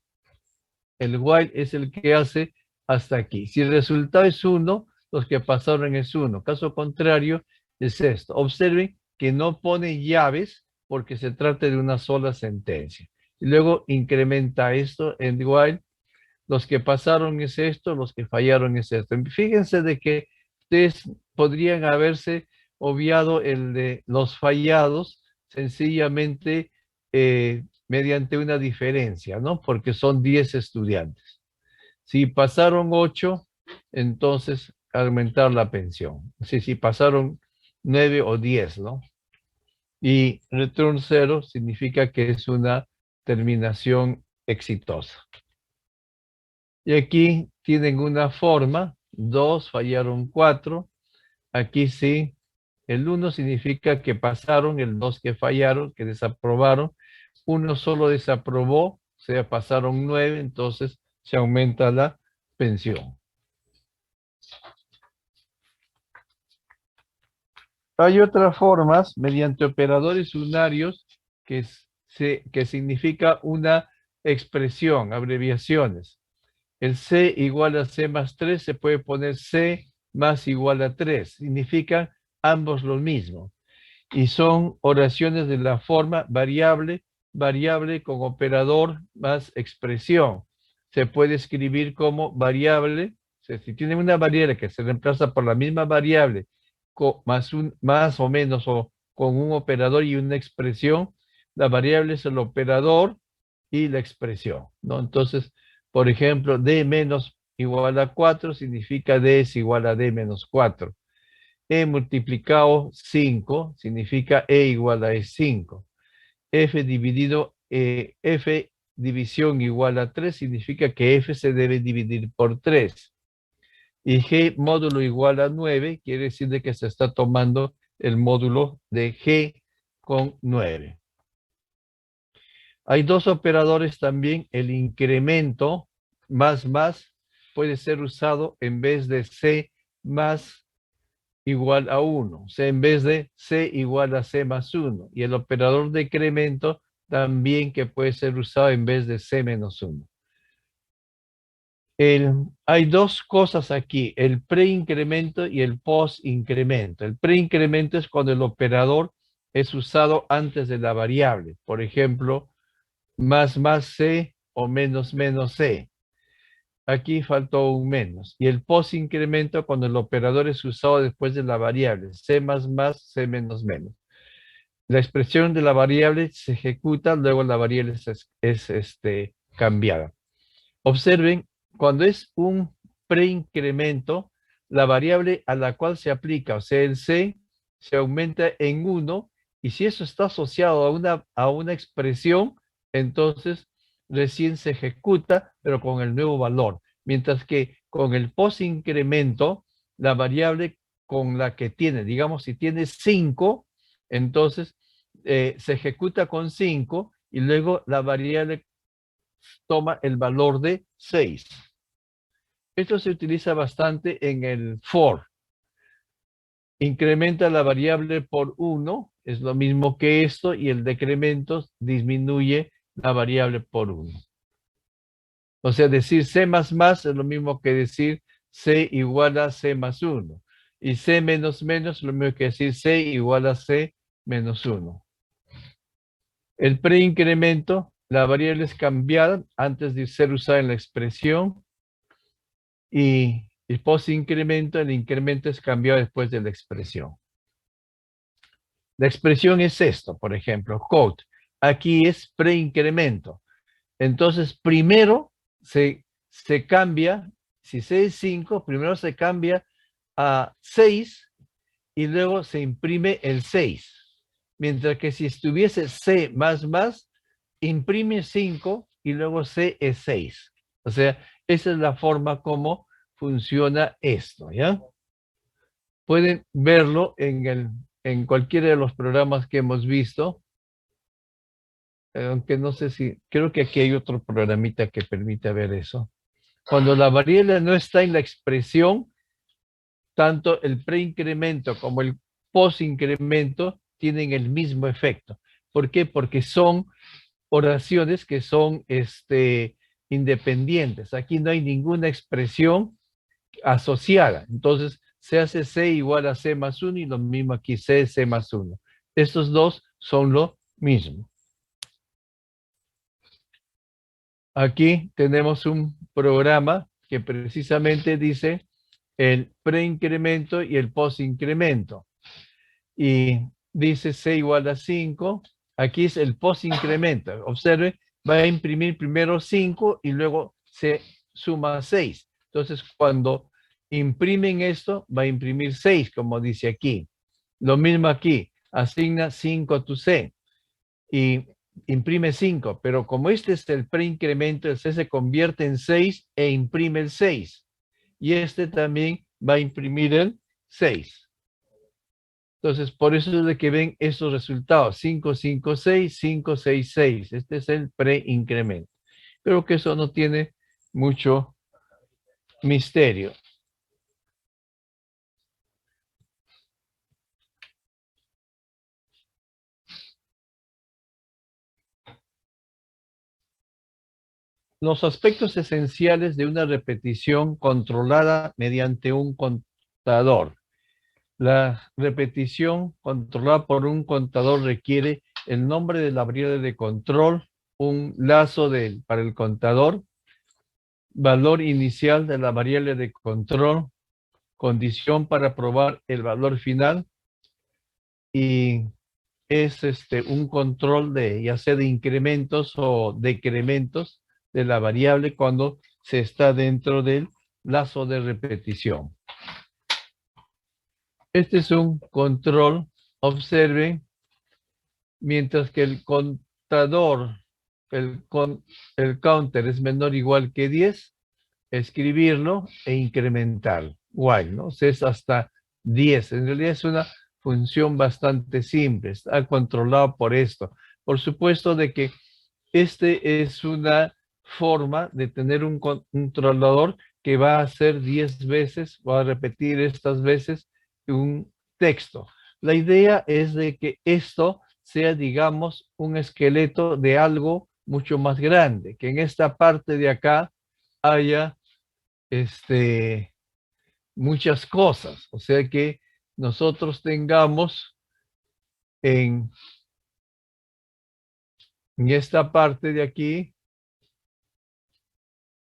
El while es el que hace hasta aquí. Si el resultado es 1, los que pasaron es 1. Caso contrario, es esto. Observen que no pone llaves porque se trata de una sola sentencia. Y luego incrementa esto en while. Los que pasaron es esto, los que fallaron es esto. Fíjense de que ustedes podrían haberse obviado el de los fallados sencillamente mediante una diferencia, ¿no? Porque son 10 estudiantes. Si pasaron 8, entonces aumentar la pensión. Si pasaron 9 o 10, ¿no? Y return 0 significa que es una terminación exitosa. Y aquí tienen una forma, 2 fallaron 4. Aquí sí, el 1 significa que pasaron, el 2 que fallaron, que desaprobaron. 1 solo desaprobó, o sea, pasaron 9, entonces se aumenta la pensión. Hay otras formas, mediante operadores unarios, que significa una expresión, abreviaciones. El C igual a C más 3 se puede poner C más igual a 3. Significan ambos lo mismo. Y son oraciones de la forma variable, variable con operador más expresión. Se puede escribir como variable. O sea, si tiene una variable que se reemplaza por la misma variable más o menos o con un operador y una expresión, la variable es el operador y la expresión, ¿no? Entonces, por ejemplo, D menos igual a 4 significa D es igual a D menos 4. E multiplicado 5 significa E igual a E5. F dividido, F división igual a 3 significa que F se debe dividir por 3. Y G módulo igual a 9 quiere decir de que se está tomando el módulo de G con 9. Hay dos operadores también, el incremento más puede ser usado en vez de C más igual a 1, o sea, en vez de C igual a C más 1. Y el operador de incremento también que puede ser usado en vez de C menos 1. Hay dos cosas aquí, el preincremento y el postincremento. El preincremento es cuando el operador es usado antes de la variable. Por ejemplo, más C o menos C. Aquí faltó un menos. Y el postincremento cuando el operador es usado después de la variable. C más C menos menos. La expresión de la variable se ejecuta, luego la variable es cambiada. Observen, cuando es un preincremento, la variable a la cual se aplica, o sea, el C, se aumenta en 1, y si eso está asociado a una expresión, entonces recién se ejecuta, pero con el nuevo valor. Mientras que con el postincremento, la variable con la que tiene, digamos, si tiene 5, entonces se ejecuta con 5 y luego la variable toma el valor de 6. Esto se utiliza bastante en el for. Incrementa la variable por 1, es lo mismo que esto, y el decremento disminuye la variable por 1. O sea, decir C más es lo mismo que decir C igual a C más 1. Y C menos menos, lo mismo que decir C igual a C menos 1. El preincremento, la variable es cambiada antes de ser usada en la expresión. Y el postincremento, el incremento es cambiado después de la expresión. La expresión es esto, por ejemplo, quote. Aquí es preincremento. Entonces, primero se cambia, si C es 5, primero se cambia a 6 y luego se imprime el 6. Mientras que si estuviese C más, imprime 5 y luego C es 6. O sea, esa es la forma como funciona esto, ¿ya? Pueden verlo en cualquiera de los programas que hemos visto. Aunque no sé si, creo que aquí hay otro programita que permite ver eso. Cuando la variable no está en la expresión, tanto el preincremento como el postincremento tienen el mismo efecto. ¿Por qué? Porque son oraciones que son independientes. Aquí no hay ninguna expresión asociada. Entonces, se hace C igual a C más 1 y lo mismo aquí, C más 1. Estos dos son lo mismo. Aquí tenemos un programa que precisamente dice el preincremento y el postincremento. Y dice C igual a 5. Aquí es el postincremento. Observe, va a imprimir primero 5 y luego se suma 6. Entonces, cuando imprimen esto, va a imprimir 6, como dice aquí. Lo mismo aquí, asigna 5 a tu C. Y imprime 5, pero como este es el preincremento, el C se convierte en 6 e imprime el 6. Y este también va a imprimir el 6. Entonces, por eso es de que ven estos resultados, 5, 5, 6, 5, 6, 6. Este es el preincremento. Creo que eso no tiene mucho misterio. Los aspectos esenciales de una repetición controlada mediante un contador. La repetición controlada por un contador requiere el nombre de la variable de control, un lazo para el contador, valor inicial de la variable de control, condición para probar el valor final y es un control de ya sea de incrementos o decrementos de la variable cuando se está dentro del lazo de repetición. Este es un control, observen, mientras que el contador, el counter es menor o igual que 10, escribirlo e incrementar. While, ¿no? O sea, es hasta 10. En realidad es una función bastante simple, está controlado por esto. Por supuesto de que este es una forma de tener un controlador que va a hacer 10 veces, va a repetir estas veces un texto. La idea es de que esto sea, digamos, un esqueleto de algo mucho más grande, que en esta parte de acá haya muchas cosas. O sea que nosotros tengamos en esta parte de aquí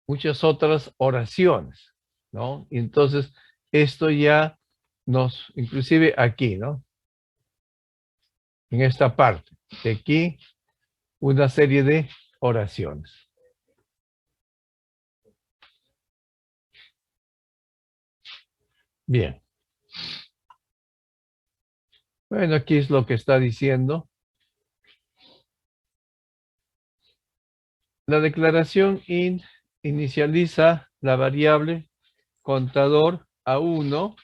muchas otras oraciones, ¿no? Y entonces esto ya inclusive aquí, ¿no? En esta parte de aquí, una serie de oraciones. Bien. Bueno, aquí es lo que está diciendo. La declaración int inicializa la variable contador a 1,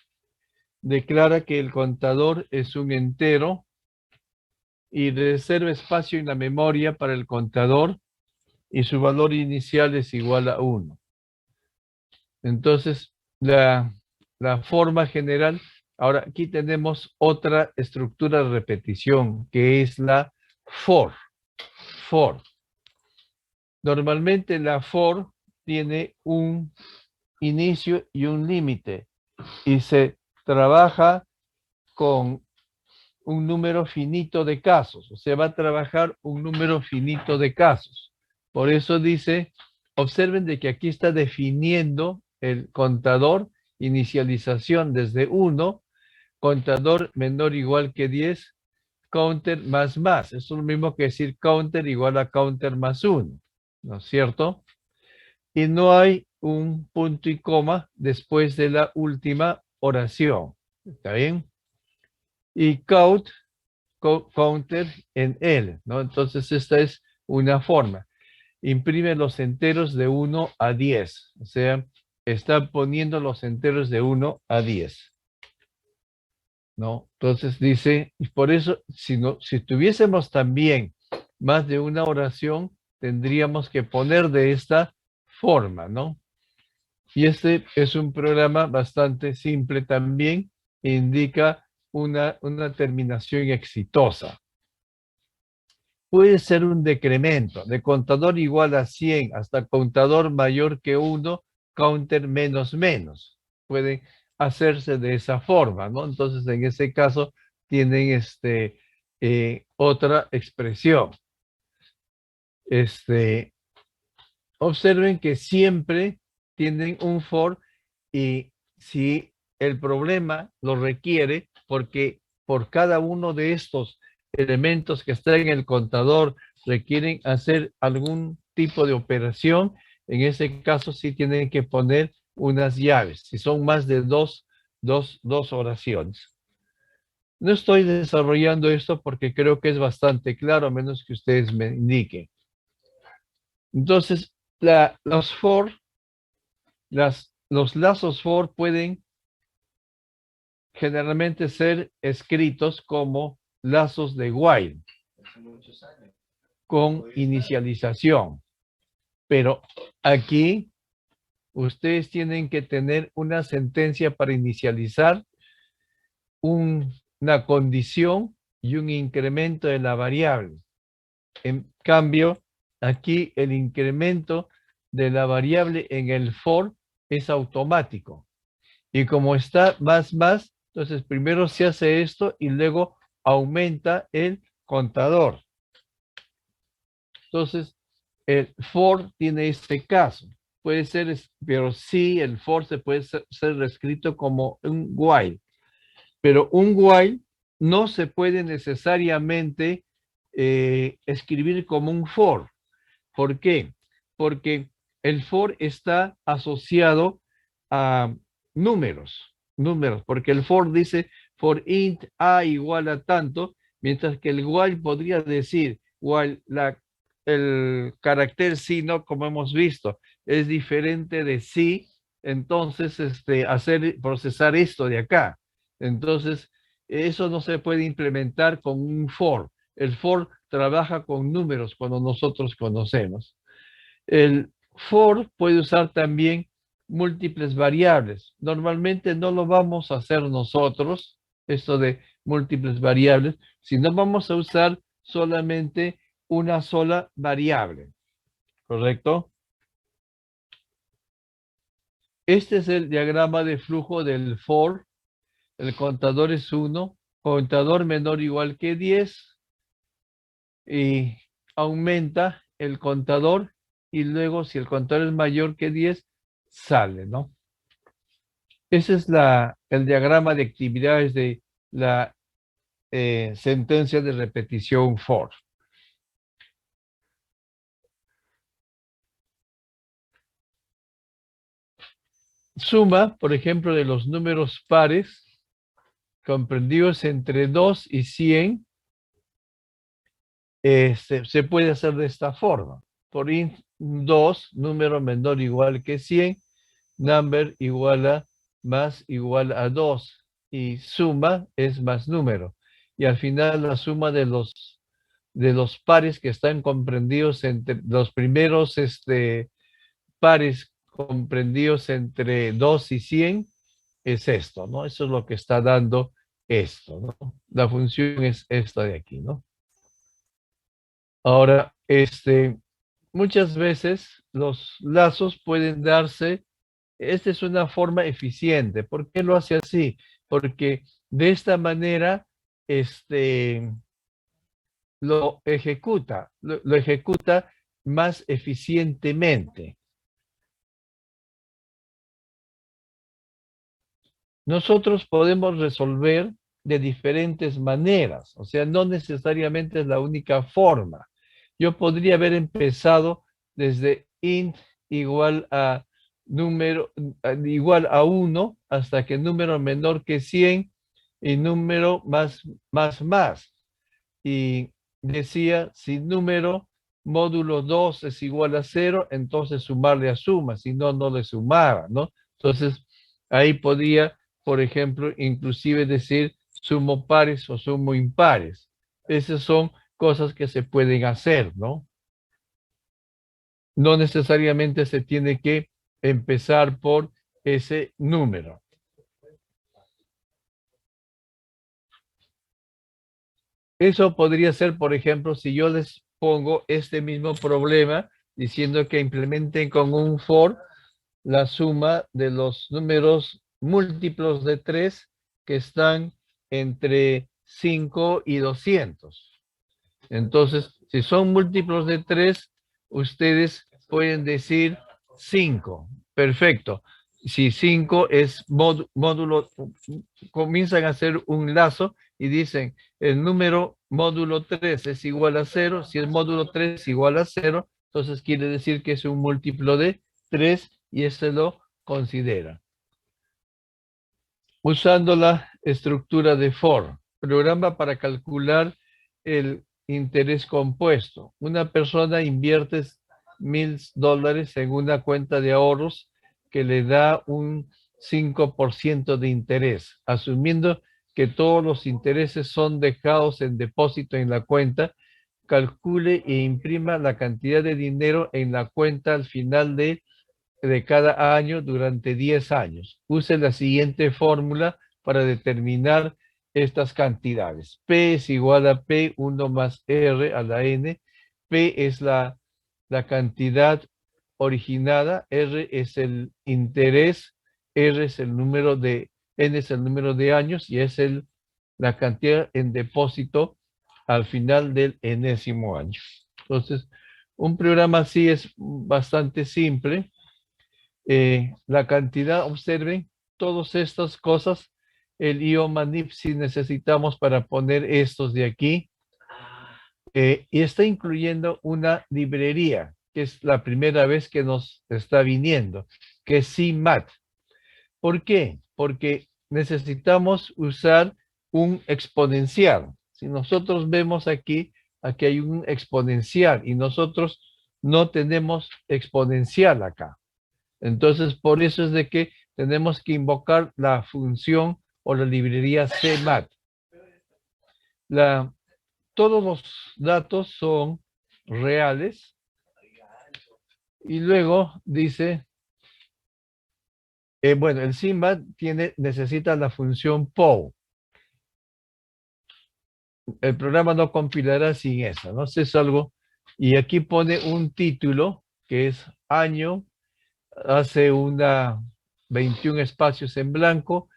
declara que el contador es un entero y reserva espacio en la memoria para el contador y su valor inicial es igual a 1. Entonces, la forma general, ahora aquí tenemos otra estructura de repetición que es la for. For. Normalmente la for tiene un inicio y un límite y se trabaja con un número finito de casos, o sea, va a trabajar un número finito de casos. Por eso dice, observen de que aquí está definiendo el contador inicialización desde 1, contador menor o igual que 10, counter más más. Es lo mismo que decir counter igual a counter más 1, ¿no es cierto? Y no hay un punto y coma después de la última oración. ¿Está bien? Y count, counter en L, ¿no? Entonces esta es una forma. Imprime los enteros de 1 a 10. O sea, está poniendo los enteros de 1 a 10. ¿No? Entonces dice, y por eso, si tuviésemos también más de una oración, tendríamos que poner de esta forma, ¿no? Y este es un programa bastante simple también, indica una terminación exitosa. Puede ser un decremento, de contador igual a 100 hasta contador mayor que 1, counter menos menos. Puede hacerse de esa forma, ¿no? Entonces, en ese caso, tienen otra expresión. Observen que siempre tienen un for y si el problema lo requiere, porque por cada uno de estos elementos que están en el contador requieren hacer algún tipo de operación, en ese caso sí tienen que poner unas llaves, si son más de dos oraciones. No estoy desarrollando esto porque creo que es bastante claro, a menos que ustedes me indiquen. Entonces, los for, los lazos for pueden generalmente ser escritos como lazos de while con inicialización. Pero aquí ustedes tienen que tener una sentencia para inicializar una condición y un incremento de la variable. En cambio, aquí el incremento de la variable en el for es automático. Y como está más, entonces primero se hace esto y luego aumenta el contador. Entonces, el for tiene este caso. Puede ser, pero sí, el for se puede ser reescrito como un while. Pero un while no se puede necesariamente escribir como un for. ¿Por qué? Porque el for está asociado a números, porque el for dice for int a igual a tanto, mientras que el while podría decir while el carácter sí, no, como hemos visto, es diferente de sí, entonces procesar esto de acá. Entonces, eso no se puede implementar con un for. El for trabaja con números cuando nosotros conocemos. El for puede usar también múltiples variables. Normalmente no lo vamos a hacer nosotros, esto de múltiples variables, sino vamos a usar solamente una sola variable. ¿Correcto? Este es el diagrama de flujo del for. El contador es 1, contador menor o igual que 10 y aumenta el contador y luego si el contador es mayor que 10 sale, ¿no? Ese es el diagrama de actividades de la sentencia de repetición for. Suma, por ejemplo, de los números pares comprendidos entre 2 y 100 se puede hacer de esta forma. Por int 2, número menor o igual que 100, number igual a más igual a 2 y suma es más número. Y al final la suma de los pares que están comprendidos entre los primeros pares comprendidos entre 2 y 100 es esto, ¿no? Eso es lo que está dando esto, ¿no? La función es esta de aquí, ¿no? Ahora, muchas veces los lazos pueden darse, esta es una forma eficiente. ¿Por qué lo hace así? porque de esta manera lo ejecuta más eficientemente. Nosotros podemos resolver de diferentes maneras, o sea, no necesariamente es la única forma. Yo podría haber empezado desde int igual a número igual a 1 hasta que número menor que 100 y número más. Y decía, si número módulo 2 es igual a 0, entonces sumarle a suma, si no, no le sumaba, ¿no? Entonces, ahí podía, por ejemplo, inclusive decir sumo pares o sumo impares. Esas son cosas que se pueden hacer, ¿no? No necesariamente se tiene que empezar por ese número. Eso podría ser, por ejemplo, si yo les pongo este mismo problema diciendo que implementen con un for la suma de los números múltiplos de 3 que están entre 5 y 200. Entonces, si son múltiplos de 3, ustedes pueden decir 5. Perfecto. Si 5 es módulo, comienzan a hacer un lazo y dicen el número módulo 3 es igual a 0. Si el módulo 3 es igual a 0, entonces quiere decir que es un múltiplo de 3 y este lo considera. Usando la estructura de for, programa para calcular el interés compuesto. Una persona invierte $1,000 en una cuenta de ahorros que le da un 5% de interés, asumiendo que todos los intereses son dejados en depósito en la cuenta. Calcule e imprima la cantidad de dinero en la cuenta al final de cada año durante 10 años. Use la siguiente fórmula para determinar estas cantidades. P es igual a P1 más R a la N. P es la cantidad originada, R es el interés, R es el número de, N es el número de años y es la cantidad en depósito al final del enésimo año. Entonces, un programa así es bastante simple. La cantidad, observen, todas estas cosas, el IOMANIP si necesitamos para poner estos de aquí, y está incluyendo una librería, que es la primera vez que nos está viniendo, que es CMAT. ¿Por qué? Porque necesitamos usar un exponencial. Si nosotros vemos aquí hay un exponencial y nosotros no tenemos exponencial acá. Entonces, por eso es de que tenemos que invocar la función o la librería CMAT. Todos los datos son reales y luego dice, bueno, el CMAT necesita la función POW. El programa no compilará sin eso, ¿no? Es algo, y aquí pone un título que es año, hace 21 espacios en blanco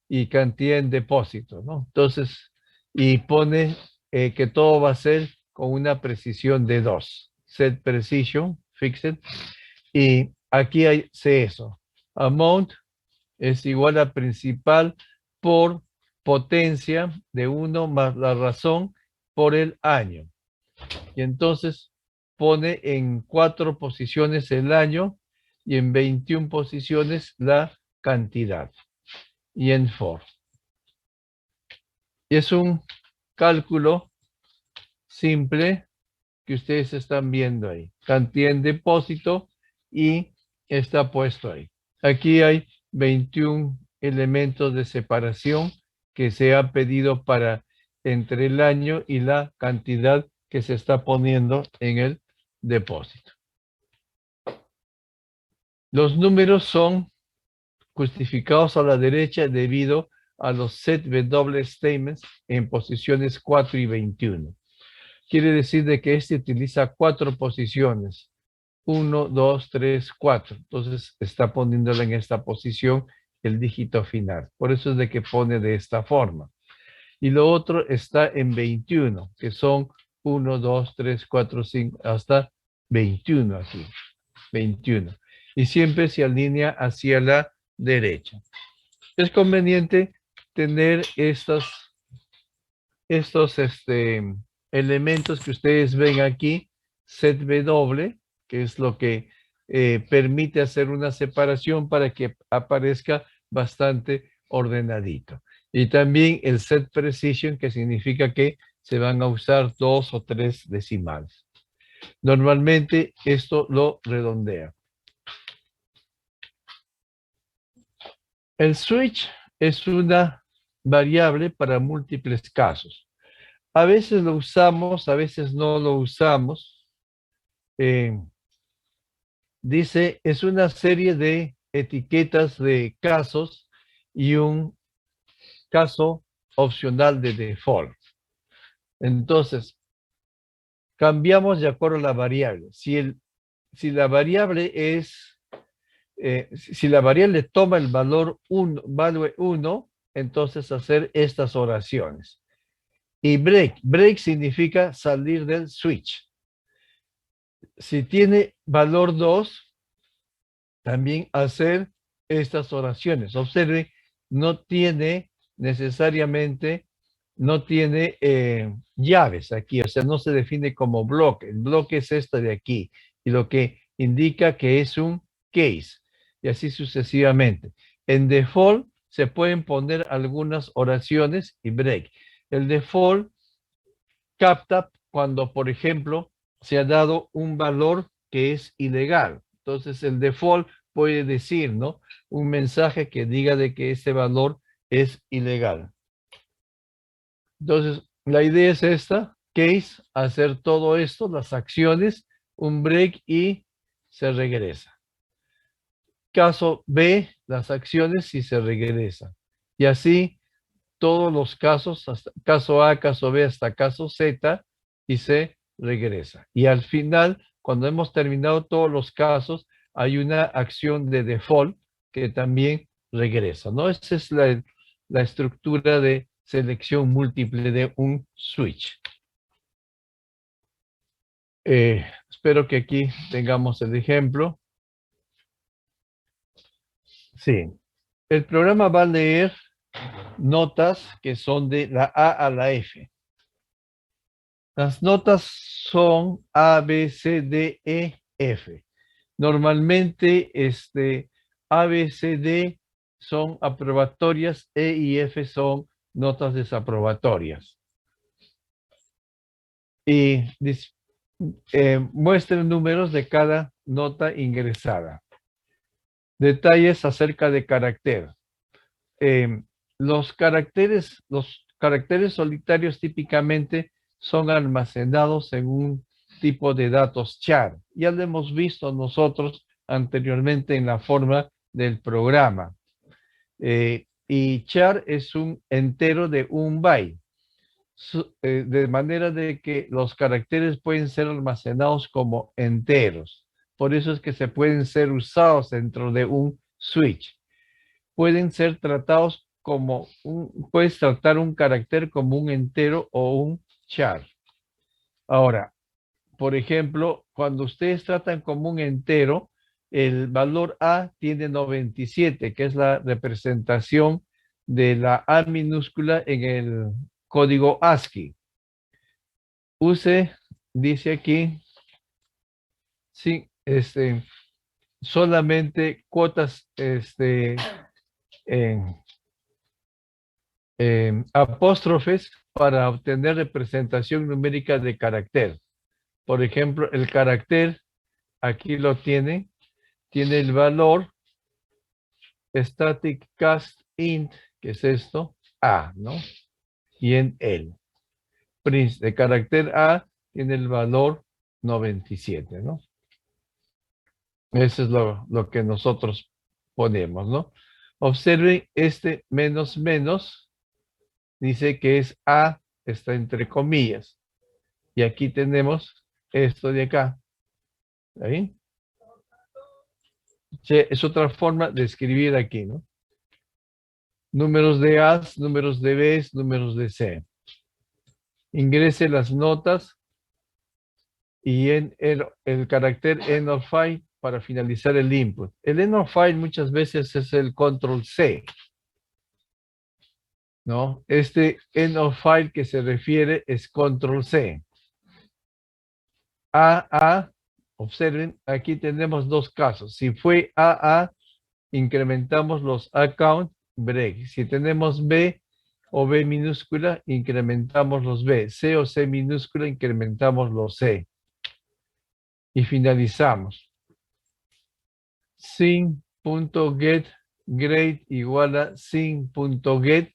y cantidad en depósito, ¿no? Entonces, y pone que todo va a ser con una precisión de 2. Set precision, fixed. Y aquí sé eso. Amount es igual a principal por potencia de 1 más la razón por el año. Y entonces pone en 4 posiciones el año y en 21 posiciones la cantidad. Y en for. Y es un cálculo simple que ustedes están viendo ahí. Cantidad en depósito y está puesto ahí. Aquí hay 21 elementos de separación que se ha pedido para entre el año y la cantidad que se está poniendo en el depósito. Los números son justificados a la derecha debido a los set W statements en posiciones 4 y 21. Quiere decir de que este utiliza 4 posiciones. 1, 2, 3, 4. Entonces está poniéndola en esta posición el dígito final. Por eso es de que pone de esta forma. Y lo otro está en 21, que son 1, 2, 3, 4, 5, hasta 21 aquí. 21. Y siempre se alinea hacia la derecha. Es conveniente tener estos elementos que ustedes ven aquí, set W, que es lo que permite hacer una separación para que aparezca bastante ordenadito. Y también el set precision, que significa que se van a usar 2 o 3 decimales. Normalmente esto lo redondea. El switch es una variable para múltiples casos. A veces lo usamos, a veces no lo usamos. Dice, es una serie de etiquetas de casos y un caso opcional de default. Entonces, cambiamos de acuerdo a la variable. Si la variable es, si la variable toma el valor 1, entonces hacer estas oraciones. Y break significa salir del switch. Si tiene valor 2, también hacer estas oraciones. Observe, no tiene necesariamente, no tiene llaves aquí, o sea, no se define como bloque. El bloque es esta de aquí, y lo que indica que es un case, y así sucesivamente. En default se pueden poner algunas oraciones y break. El default capta cuando, por ejemplo, se ha dado un valor que es ilegal. Entonces, el default puede decir, ¿no? Un mensaje que diga de que ese valor es ilegal. Entonces, la idea es esta, case, hacer todo esto, las acciones, un break y se regresa. Caso B, las acciones y se regresa. Y así todos los casos, hasta caso A, caso B, hasta caso Z, y se regresa. Y al final, cuando hemos terminado todos los casos, hay una acción de default que también regresa, ¿no? Esa es la estructura de selección múltiple de un switch. Espero que aquí tengamos el ejemplo. Sí. El programa va a leer notas que son de la A a la F. Las notas son A, B, C, D, E, F. Normalmente, A, B, C, D son aprobatorias, E y F son notas desaprobatorias. Y muestren números de cada nota ingresada. Detalles acerca de carácter. Los caracteres solitarios típicamente son almacenados en un tipo de datos char. Ya lo hemos visto nosotros anteriormente en la forma del programa. Y char es un entero de un byte. De manera de que los caracteres pueden ser almacenados como enteros. Por eso es que se pueden ser usados dentro de un switch. Pueden ser tratados como puedes tratar un carácter como un entero o un char. Ahora, por ejemplo, cuando ustedes tratan como un entero, el valor A tiene 97, que es la representación de la A minúscula en el código ASCII. Use, dice aquí, sí, solamente cuotas, apóstrofes para obtener representación numérica de carácter. Por ejemplo, el carácter, aquí lo tiene el valor static cast int, que es esto, A, ¿no? Y en el print de carácter A tiene el valor 97, ¿no? Eso es lo que nosotros ponemos, ¿no? Observen este menos menos, dice que es A, está entre comillas. Y aquí tenemos esto de acá. ¿Ahí? Sí, es otra forma de escribir aquí, ¿no? números de A's, números de B's, números de C. Ingrese las notas y en el carácter end of file para finalizar el input. El end of file muchas veces es el control C, ¿no? Este end of file que se refiere es control C. AA, observen, aquí tenemos dos casos. Si fue AA, incrementamos los account break. Si tenemos B o B minúscula, incrementamos los B. C o C minúscula, incrementamos los C. Y finalizamos. Sin.get grade igual a sin.get.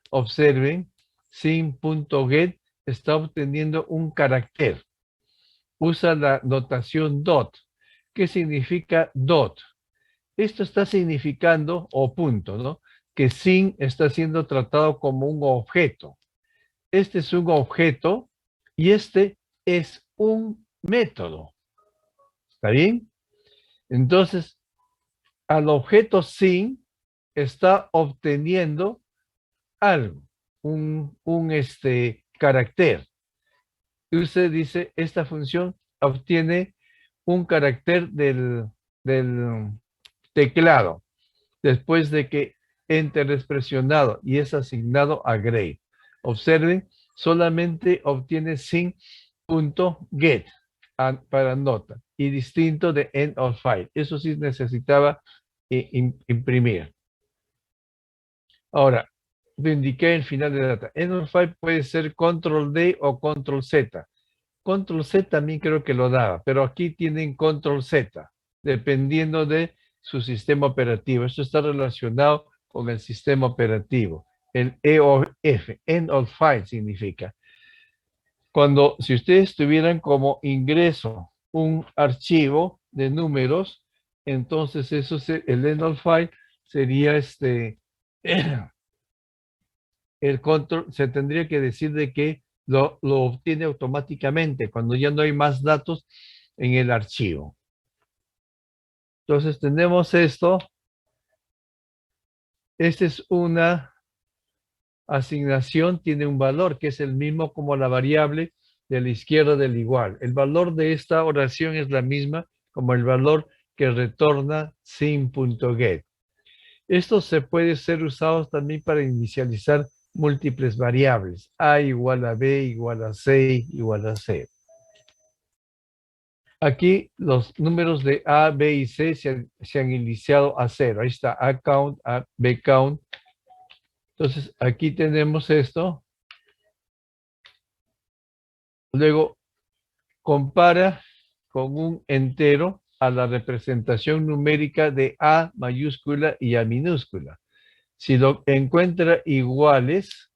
Observen, sin.get está obteniendo un carácter. Usa la notación dot. ¿Qué significa dot? Esto está significando, o punto, ¿no? Que sin está siendo tratado como un objeto. Este es un objeto y este es un método. ¿Está bien? Entonces, al objeto sin está obteniendo algo, un carácter. Y usted dice, esta función obtiene un carácter del teclado después de que enter es presionado y es asignado a grade. Observen, solamente obtiene sin.get para nota y distinto de end of file. Eso sí necesitaba imprimir. Ahora, lo indiqué el final de data. End of file puede ser control D o control Z. Control Z también creo que lo daba, pero aquí tienen control Z, dependiendo de su sistema operativo. Esto está relacionado con el sistema operativo. El EOF, End of File significa. Si ustedes tuvieran como ingreso un archivo de números, entonces el End of File sería el control, se tendría que decir de que lo obtiene automáticamente cuando ya no hay más datos en el archivo. Entonces tenemos esto. Esta es una asignación, tiene un valor que es el mismo como la variable de la izquierda del igual. El valor de esta oración es la misma como el valor que retorna sin.get. Esto se puede ser usado también para inicializar múltiples variables. A igual a B, igual a C, igual a C. Aquí los números de A, B y C se han iniciado a 0. Ahí está A count, A, B count. Entonces aquí tenemos esto. Luego compara con un entero a la representación numérica de A mayúscula y A minúscula. Si lo encuentra iguales,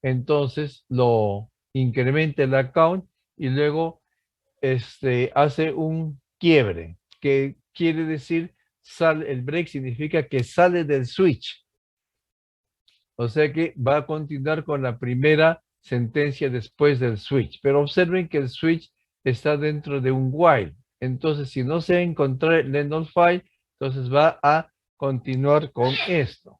entonces lo incrementa el account y luego hace un quiebre, que quiere decir, el break significa que sale del switch. O sea que va a continuar con la primera sentencia después del switch. Pero observen que el switch está dentro de un while. Entonces, si no se encuentra el end of file, entonces va a continuar con esto.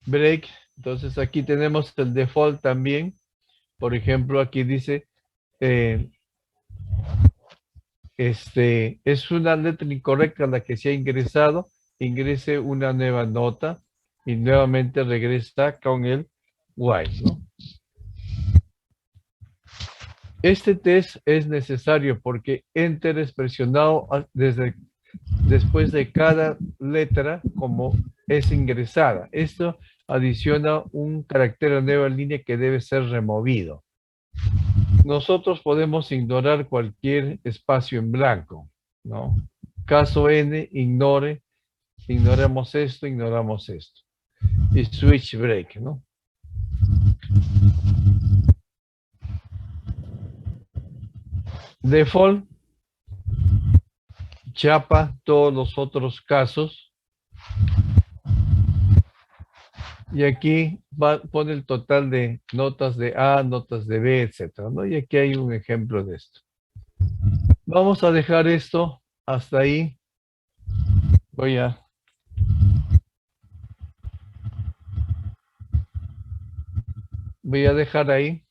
Break. Entonces aquí tenemos el default también. Por ejemplo, aquí dice, es una letra incorrecta la que se ha ingresado. Ingrese una nueva nota y nuevamente regresa con el while, ¿no? Este test es necesario porque enter es presionado después de cada letra como es ingresada. Esto adiciona un carácter a nueva línea que debe ser removido. Nosotros podemos ignorar cualquier espacio en blanco, ¿no? Caso N, ignoramos esto. Y switch break, ¿no? Default, chapa todos los otros casos. Y aquí pone el total de notas de A, notas de B, etcétera, ¿no? Y aquí hay un ejemplo de esto. Vamos a dejar esto hasta ahí. Voy a voy a dejar ahí.